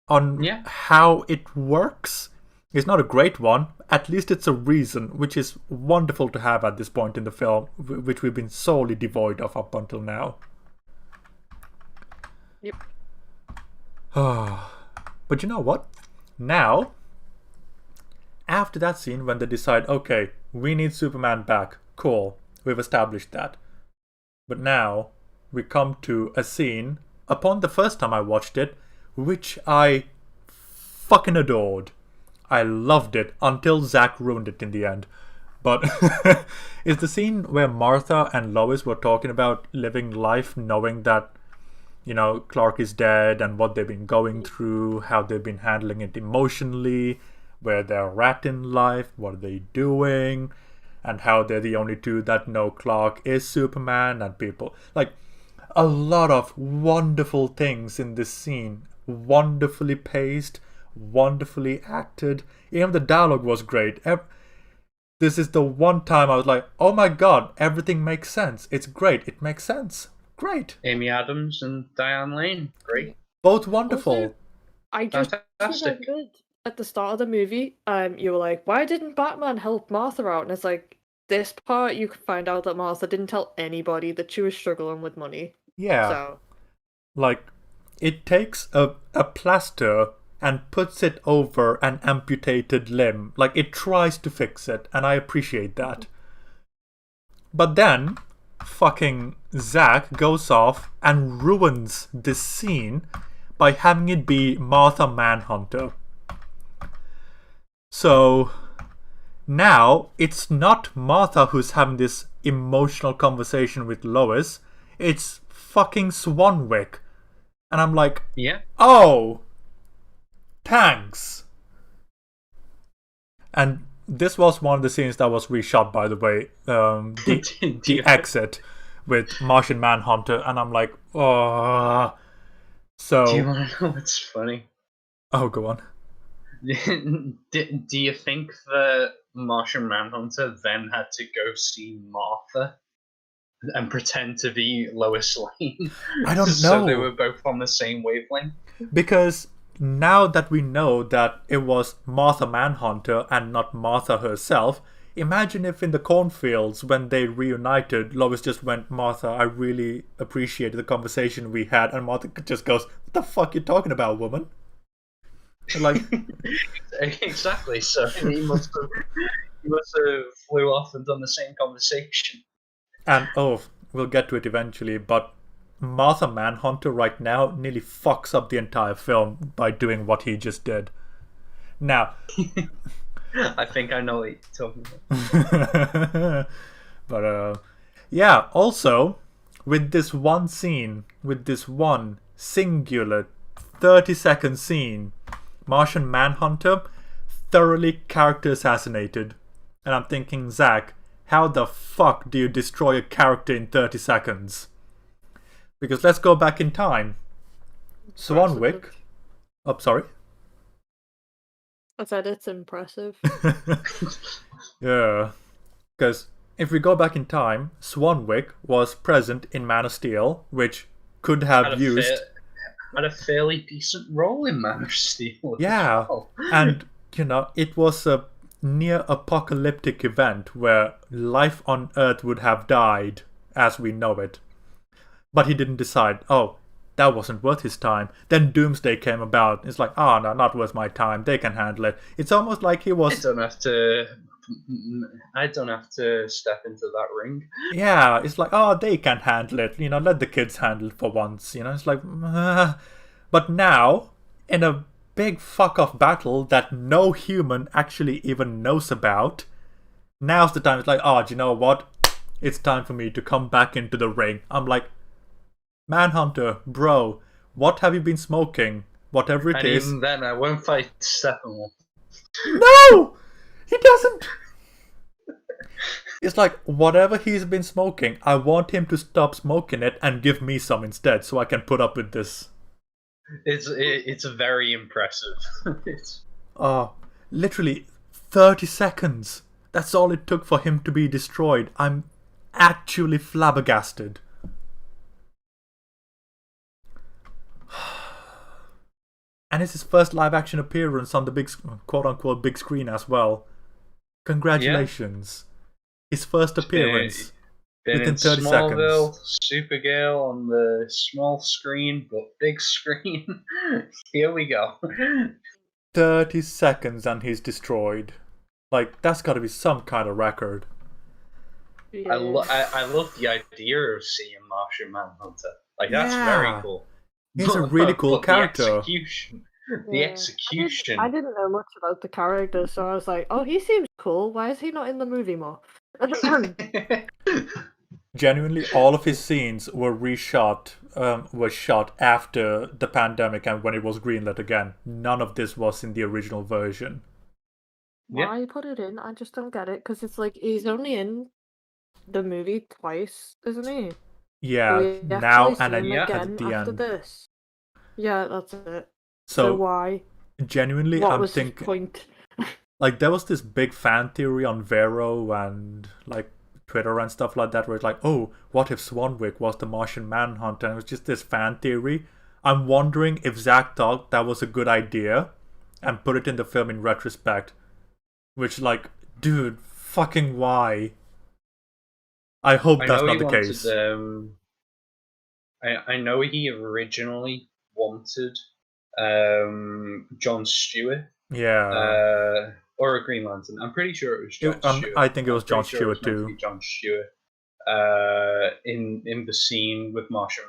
on how it works. It's not a great one. At least it's a reason, which is wonderful to have at this point in the film, which we've been solely devoid of up until now. Yep. But you know what? Now, after that scene, when they decide, okay, we need Superman back, cool, we've established that. But now, we come to a scene, upon the first time I watched it, which I fucking adored. I loved it until Zack ruined it in the end. But it's the scene where Martha and Lois were talking about living life knowing that, you know, Clark is dead and what they've been going through, how they've been handling it emotionally, where they're at in life, what are they doing, and how they're the only two that know Clark is Superman, and people. Like, a lot of wonderful things in this scene. Wonderfully paced, wonderfully acted. Even the dialogue was great. This is the one time I was like, oh my god, everything makes sense. It's great. It makes sense. Great. Amy Adams and Diane Lane. Great. Both wonderful. Also, I just remembered at the start of the movie, you were like, why didn't Batman help Martha out? And it's like, this part you can find out that Martha didn't tell anybody that she was struggling with money. Yeah. So, like, it takes a plaster and puts it over an amputated limb. Like, it tries to fix it, and I appreciate that. But then, fucking Zack goes off and ruins this scene by having it be Martha Manhunter. So, now, it's not Martha who's having this emotional conversation with Lois. It's fucking Swanwick. And I'm like, yeah. Oh, thanks. And this was one of the scenes that was reshot, by the way. The exit with Martian Manhunter. And I'm like, oh. So, do you want to know what's funny? Oh, go on. Do you think the Martian Manhunter then had to go see Martha and pretend to be Lois Lane? I don't know. So they were both on the same wavelength? Because now that we know that it was Martha Manhunter and not Martha herself, imagine if in the cornfields when they reunited, Lois just went, Martha, I really appreciated the conversation we had, and Martha just goes, what the fuck are you talking about, woman? Like, exactly. So he must have flew off and done the same conversation. And we'll get to it eventually, but Martha Manhunter right now nearly fucks up the entire film by doing what he just did. Now, I think I know what you're talking about. But yeah, also with this one scene, with this one singular 30-second scene, Martian Manhunter thoroughly character assassinated. And I'm thinking, Zack, how the fuck do you destroy a character in 30 seconds? Because let's go back in time. Swanwick. Oh, sorry. I said it's impressive. Yeah. Because if we go back in time, Swanwick was present in Man of Steel, which could have used... had a fairly decent role in Man of Steel. Yeah. Well. And, you know, it was a near apocalyptic event where life on Earth would have died as we know it. But he didn't decide, oh, that wasn't worth his time. Then Doomsday came about. It's like, oh, no, not worth my time. They can handle it. It's almost like he was... I don't have to step into that ring. Yeah, it's like, oh, they can handle it. Let the kids handle it for once. It's like... But now, in a big fuck-off battle that no human actually even knows about, now's the time. It's like, oh, do you know what? It's time for me to come back into the ring. I'm like, Manhunter, bro, what have you been smoking? Whatever it is. Even then, I won't fight Steppenwolf. No! He doesn't! It's like, whatever he's been smoking, I want him to stop smoking it and give me some instead so I can put up with this. It's very impressive. Literally 30 seconds. That's all it took for him to be destroyed. I'm actually flabbergasted. And it's his first live action appearance on the big, quote-unquote, big screen as well. Congratulations. Yeah. His first appearance within 30 Smallville, seconds. Supergirl on the small screen, but big screen. Here we go. 30 seconds and he's destroyed. Like, that's gotta be some kind of record. Yeah. I love the idea of seeing Martian Manhunter. Like, that's very cool. He's a really cool character. The execution. I didn't know much about the character, so I was like, oh, he seems cool. Why is he not in the movie more? Genuinely, all of his scenes were shot after the pandemic and when it was greenlit again. None of this was in the original version. Why put it in? I just don't get it, because it's like, he's only in the movie twice, isn't he? Yeah, now and again at the end. This. Yeah, that's it. So why? Genuinely, I'm thinking. His point? Like, there was this big fan theory on Vero and like Twitter and stuff like that, where it's like, oh, what if Swanwick was the Martian Manhunter? And it was just this fan theory. I'm wondering if Zack thought that was a good idea and put it in the film in retrospect. Which, like, dude, fucking why? I hope that's not the case. I know he originally wanted John Stewart. Yeah. Or a Green Lantern. I'm pretty sure it was John Stewart. I think it was John Stewart too. John Stewart. In the scene with Martian,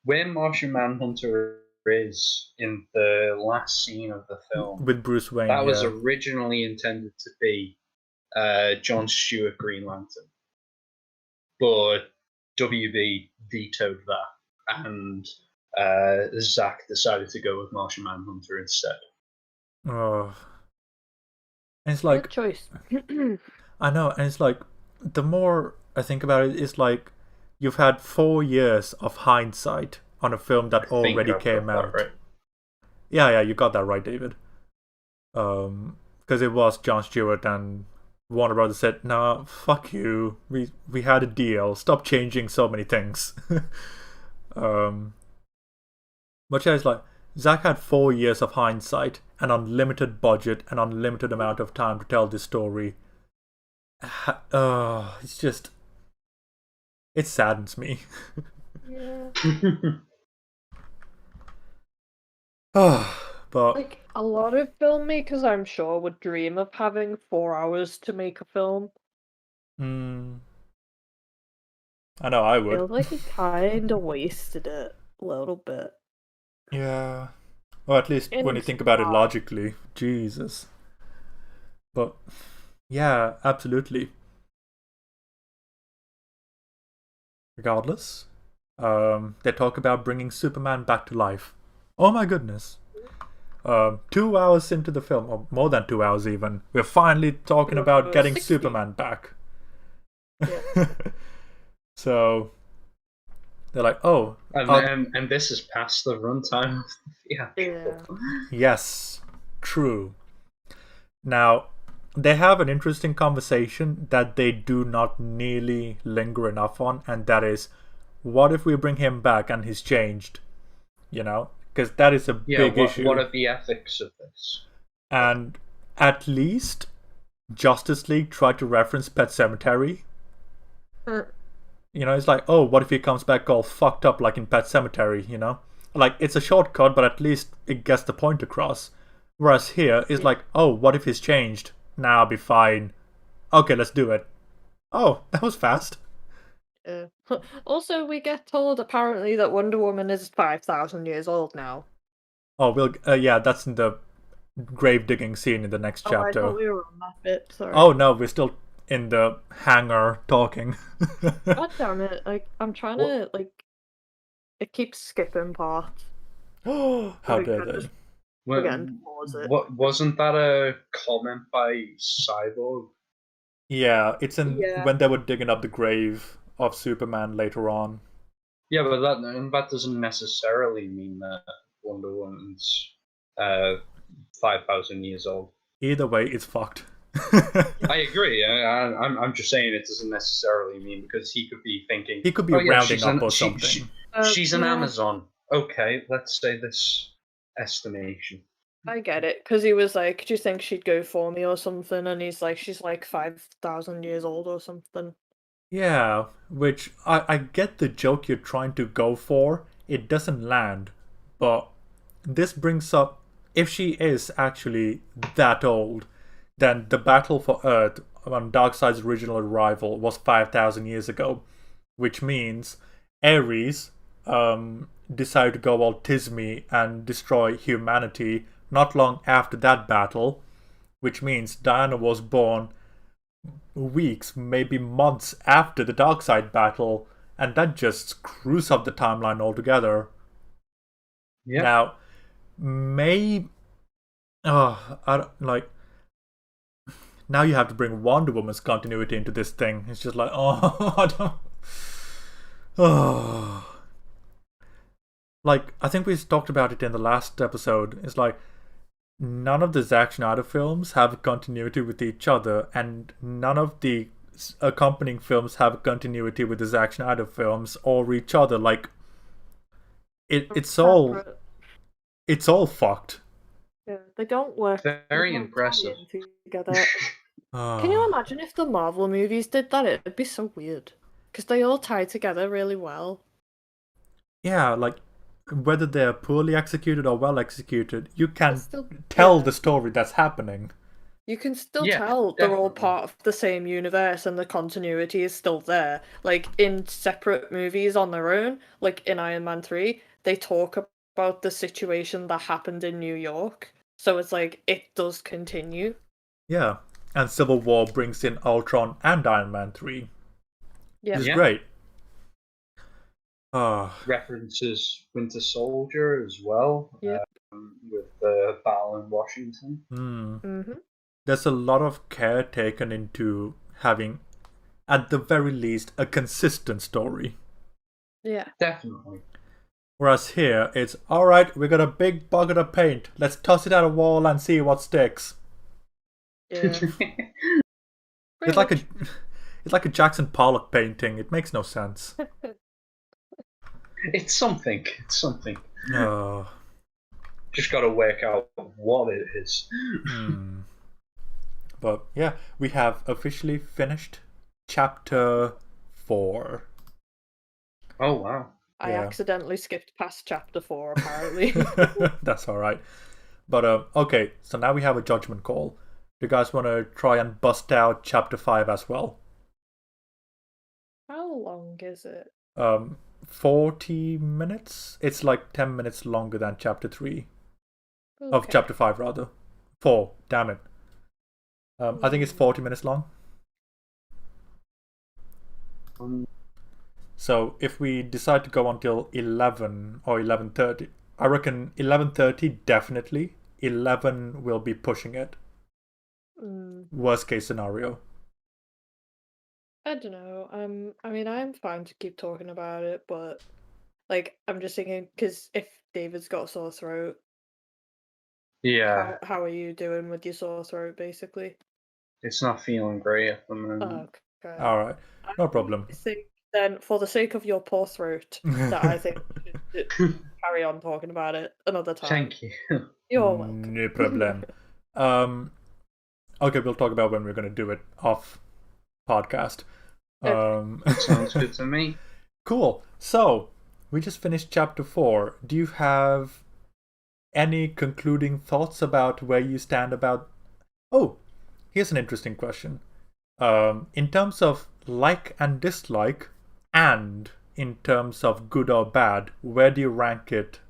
where Martian Manhunter is in the last scene of the film with Bruce Wayne. That was originally intended to be John Stewart Green Lantern, but WB vetoed that, and Zack decided to go with Martian Manhunter instead. Oh. And it's like... Good choice. I know, and it's like, the more I think about it, it's like, you've had 4 years of hindsight on a film that already came out. Right. Yeah, you got that right, David. Because it was John Stewart, and Warner Brothers said, "No, fuck you. We had a deal. Stop changing so many things." But yeah, it's like, Zack had 4 years of hindsight, an unlimited budget, an unlimited amount of time to tell this story. It's just... It saddens me. Yeah. But like, a lot of filmmakers, I'm sure, would dream of having 4 hours to make a film. I know I would. I feel like he kind of wasted it a little bit. Yeah. Well, at least when you think about it logically. Jesus. But, yeah, absolutely. Regardless, they talk about bringing Superman back to life. Oh my goodness. 2 hours into the film, or more than 2 hours even, we're finally talking about getting 60. Superman back. Yeah. So, they're like, oh. And this is past the runtime of the theatrical. Yes, true. Now, they have an interesting conversation that they do not nearly linger enough on, and that is, what if we bring him back and he's changed? You know? Because that is a big issue. What are the ethics of this? And at least Justice League tried to reference Pet Sematary. You know, it's like, oh, what if he comes back all fucked up like in Pet Sematary, you know? Like, it's a shortcut, but at least it gets the point across. Whereas here, it's like, oh, what if he's changed? Nah, I'll be fine. Okay, let's do it. Oh, that was fast. Also, we get told apparently that Wonder Woman is 5,000 years old now. Oh, yeah, that's in the grave digging scene in the next chapter. I thought we were on that bit, sorry. Oh no, we're still in the hangar talking. God damn it, like, I'm trying to, like, it keeps skipping parts. How dare they? Again, pause it. What, wasn't that a comment by Cyborg? Yeah, it's in when they were digging up the grave of Superman later on. Yeah, but that doesn't necessarily mean that Wonder Woman's 5,000 years old. Either way, it's fucked. I agree. I'm just saying it doesn't necessarily mean, because he could be thinking he could be rounding up or something. She's an Amazon. Okay, let's say this estimation. I get it, because he was like, do you think she'd go for me or something? And he's like, she's like 5,000 years old or something. Yeah, which I get the joke you're trying to go for. It doesn't land. But this brings up, if she is actually that old, then the battle for Earth on Darkseid's original arrival was 5,000 years ago. Which means Ares decided to go all Tismy and destroy humanity not long after that battle. Which means Diana was born weeks, maybe months after the Darkseid battle, and that just screws up the timeline altogether. Yeah. Now, now you have to bring Wonder Woman's continuity into this thing. It's just like, like, I think we talked about it in the last episode. It's like, none of the Zack Snyder films have continuity with each other, and none of the accompanying films have continuity with the Zack Snyder films or each other. Like, it's all fucked. Yeah, they don't work. Very impressive. Together. Can you imagine if the Marvel movies did that? It'd be so weird, because they all tie together really well. Yeah, like, whether they're poorly executed or well executed, you can tell the story that's happening. You can still tell they're all part of the same universe and the continuity is still there. Like, in separate movies on their own, like in Iron Man 3, they talk about the situation that happened in New York. So it's like, it does continue. Yeah, and Civil War brings in Ultron and Iron Man 3. Yeah. It's great. References Winter Soldier as well, with the battle in Washington. Mm-hmm. There's a lot of care taken into having, at the very least, a consistent story. Yeah. Definitely. Whereas here, it's, alright, we got a big bucket of paint. Let's toss it at a wall and see what sticks. Yeah. It's like a Jackson Pollock painting. It makes no sense. It's something. Just gotta work out what it is. But yeah, we have officially finished chapter 4. Oh wow. I accidentally skipped past chapter 4, apparently. That's alright. But okay, so now we have a judgment call. Do you guys want to try and bust out chapter 5 as well? How long is it? 40 minutes? It's like 10 minutes longer than chapter 3. Okay. Of chapter 5, rather. 4, damn it. I think it's 40 minutes long. So if we decide to go until 11 or 11:30, I reckon 11:30 definitely. 11 will be pushing it. Worst case scenario. I don't know. I mean, I'm fine to keep talking about it, but like, I'm just thinking, because if David's got a sore throat, how are you doing with your sore throat, basically? It's not feeling great at the moment. Okay. All right, no problem. I think then, for the sake of your poor throat, that I think we should carry on talking about it another time. Thank you. You're welcome. No problem. Okay, we'll talk about when we're going to do it off podcast. Sounds good to me. Cool. So, we just finished chapter 4. Do you have any concluding thoughts about where you stand about... Oh, here's an interesting question. In terms of like and dislike, and in terms of good or bad, where do you rank it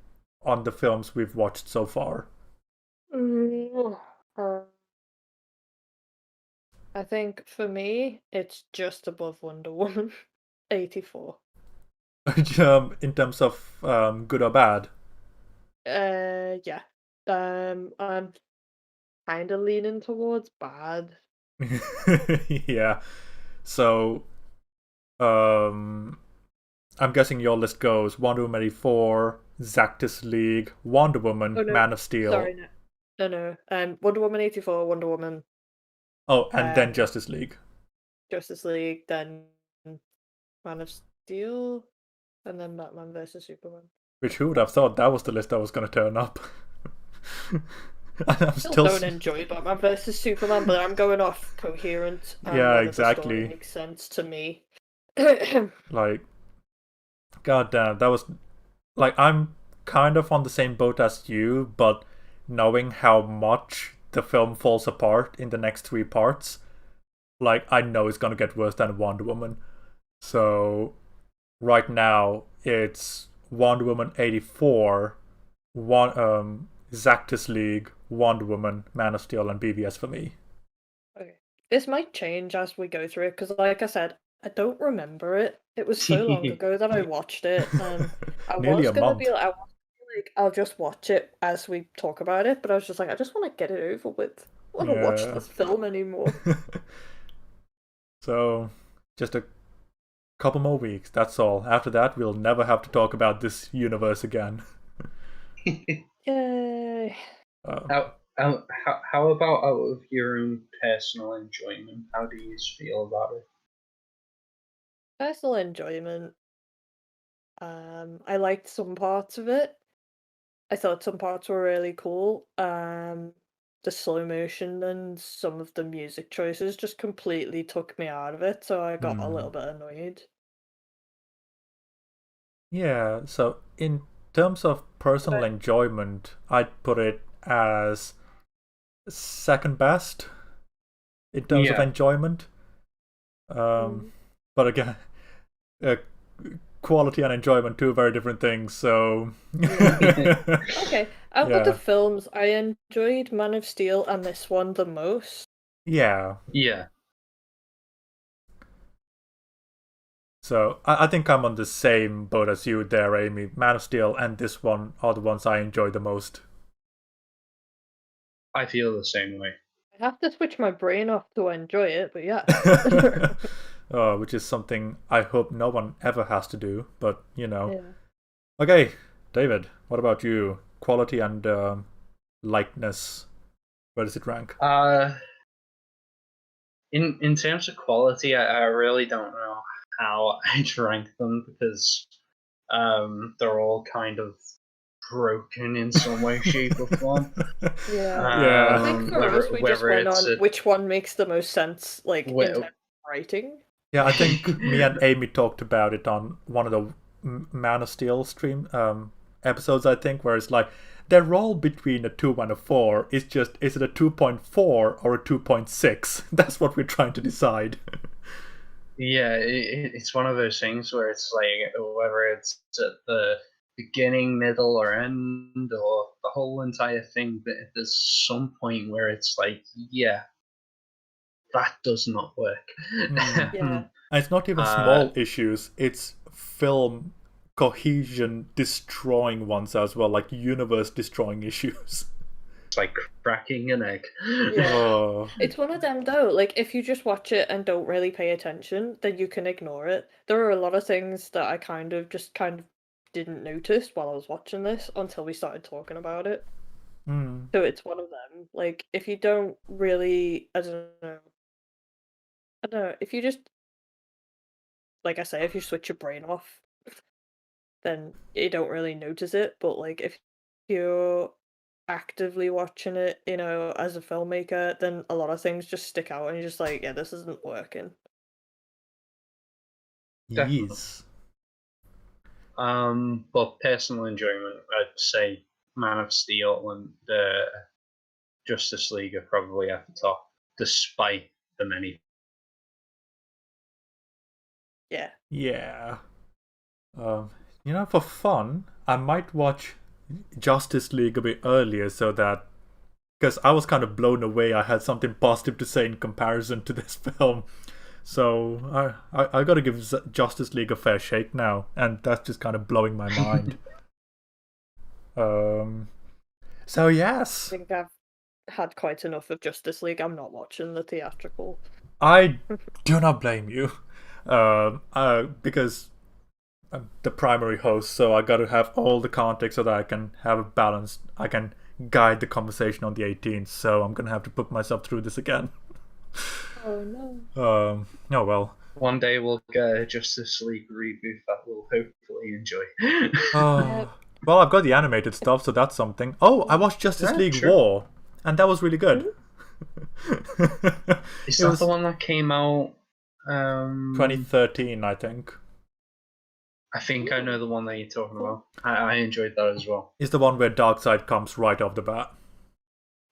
on the films we've watched so far? I think for me, it's just above Wonder Woman 84. In terms of good or bad? Yeah. I'm kind of leaning towards bad. Yeah. So, I'm guessing your list goes Wonder Woman 84, Zactus League, Wonder Woman, Oh no, Man of Steel. sorry, no. Wonder Woman 84, Wonder Woman. Oh, and then Justice League. Justice League, then Man of Steel, and then Batman vs Superman. Which who would have thought that was the list that was going to turn up? I still don't enjoy Batman vs Superman, but I'm going off coherent. Yeah, exactly. The story makes sense to me. Like, goddamn, that was like I'm kind of on the same boat as you, but knowing how much the film falls apart in the next 3 parts, like I know it's gonna get worse than Wonder Woman. So right now it's Wonder Woman 84, Zactus League, Wonder Woman, Man of Steel, and BVS for me. Okay. This might change as we go through it, because like I said, I don't remember it. It was so long ago that I watched it. Nearly a month. I'll just watch it as we talk about it, but I was just like, I just want to get it over with. I don't want to watch this film anymore. So, just a couple more weeks, that's all. After that, we'll never have to talk about this universe again. Yay. How about out of your own personal enjoyment? How do you feel about it? Personal enjoyment. I liked some parts of it. I thought some parts were really cool. The slow motion and some of the music choices just completely took me out of it, so I got a little bit annoyed. Yeah, so in terms of personal enjoyment, I'd put it as second best in terms of enjoyment. But again, quality and enjoyment, two very different things, so... Okay, out of the films, I enjoyed Man of Steel and this one the most. Yeah. Yeah. So, I think I'm on the same boat as you there, Amy. Man of Steel and this one are the ones I enjoy the most. I feel the same way. I have to switch my brain off to enjoy it, but yeah. Which is something I hope no one ever has to do, but you know. Yeah. Okay, David, what about you? Quality and likeness, where does it rank? In terms of quality, I really don't know how I'd rank them because they're all kind of broken in some way, shape, or form. Yeah. I think for us, we just went on which one makes the most sense, like in terms of writing. Yeah, I think me and Amy talked about it on one of the Man of Steel stream episodes, I think, where it's like they're all between a 2 and a 4. It's just, is it a 2.4 or a 2.6? That's what we're trying to decide. Yeah, it's one of those things where it's like whether it's at the beginning, middle, or end, or the whole entire thing, but there's some point where it's like, yeah, that does not work. Yeah. And it's not even small issues, it's film cohesion destroying ones as well, like universe destroying issues. It's like cracking an egg. Yeah. It's one of them though, like if you just watch it and don't really pay attention, then you can ignore it. There are a lot of things that I kind of didn't notice while I was watching this until we started talking about it. So it's one of them. Like if you don't really, I don't know, if you just, like I say, if you switch your brain off, then you don't really notice it. But like if you're actively watching it, as a filmmaker, then a lot of things just stick out and you're just like, yeah, this isn't working. Definitely. Yes. But personal enjoyment, I'd say Man of Steel and Justice League are probably at the top, despite the many. Yeah. Yeah. For fun, I might watch Justice League a bit earlier so that, because I was kind of blown away. I had something positive to say in comparison to this film. So I got to give Justice League a fair shake now, and that's just kind of blowing my mind. So yes, I think I've had quite enough of Justice League. I'm not watching the theatrical. I do not blame you, because I'm the primary host, so I got to have all the context so that I can have a balance. I can guide the conversation on the 18th. So I'm gonna have to put myself through this again. Oh no. Oh well. One day we'll get a Justice League reboot that we'll hopefully enjoy. Well, I've got the animated stuff, so that's something. Oh, I watched Justice League War, and that was really good. Is that the one that came out 2013, I think. I think I know the one that you're talking about. I enjoyed that as well. It's the one where Darkseid comes right off the bat.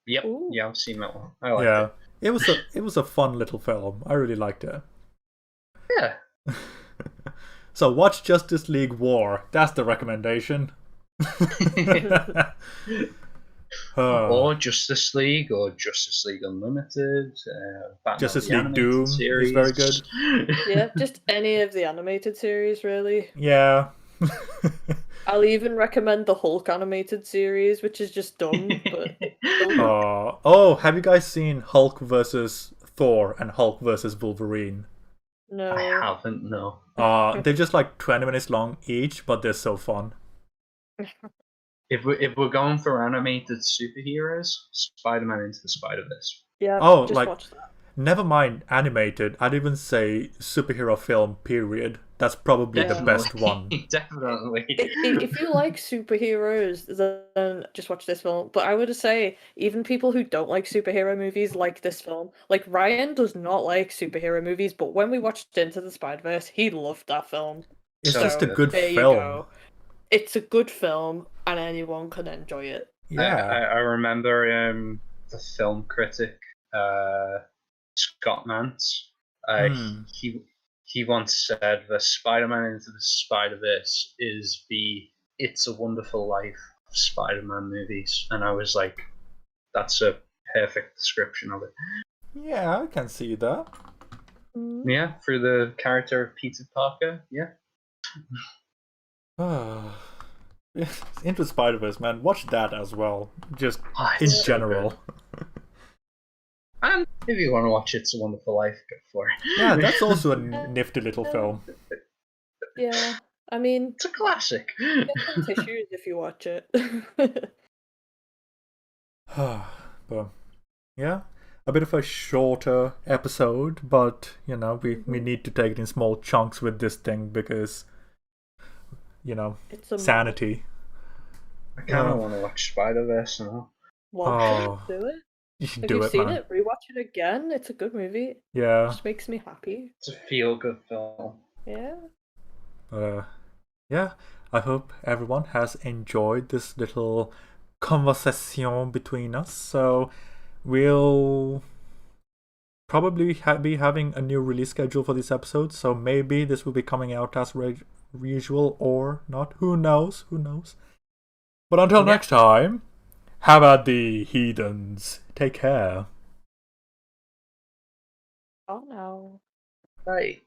Yep. Ooh. Yeah, I've seen that one. I liked it. It was a fun little film. I really liked it. Yeah. So watch Justice League War. That's the recommendation. Or Justice League, or Justice League Unlimited. Justice League Doom series is very good. Yeah, just any of the animated series, really. Yeah. I'll even recommend the Hulk animated series, which is just dumb. But have you guys seen Hulk versus Thor and Hulk versus Wolverine? No. I haven't, no. They're just like 20 minutes long each, but they're so fun. If we're going for animated superheroes, Spider-Man Into the Spider-Verse. Yeah. Just watch that. Never mind animated. I'd even say superhero film. Period. That's probably the best one. Definitely. If you like superheroes, then just watch this film. But I would say even people who don't like superhero movies like this film. Like Ryan does not like superhero movies, but when we watched Into the Spider-Verse, he loved that film. It's just a good film. You go. It's a good film, and anyone can enjoy it. Yeah, I remember the film critic Scott Mantz. He once said that Spider-Man Into the Spider-Verse is the It's a Wonderful Life of Spider-Man movies, and I was like, that's a perfect description of it. Yeah, I can see that. Yeah, through the character of Peter Parker. Yeah. Into Spider-Verse, man. Watch that as well. Just in general. And if you want to watch It's a Wonderful Life, go for it. Yeah, that's also a nifty little film. Yeah, I mean... It's a classic. Get some tissues if you watch it. But, yeah, a bit of a shorter episode, but, we need to take it in small chunks with this thing because... sanity. I kind of want to watch Spider-Verse now. Do it. You should Have do you it, seen man. it? Rewatch it again. It's a good movie. Yeah. It just makes me happy. It's a feel-good film. Yeah. Yeah. I hope everyone has enjoyed this little conversation between us. So we'll probably be having a new release schedule for this episode. So maybe this will be coming out as usual or not. Who knows? But until next time, how about the heathens? Take care. Oh no. Bye.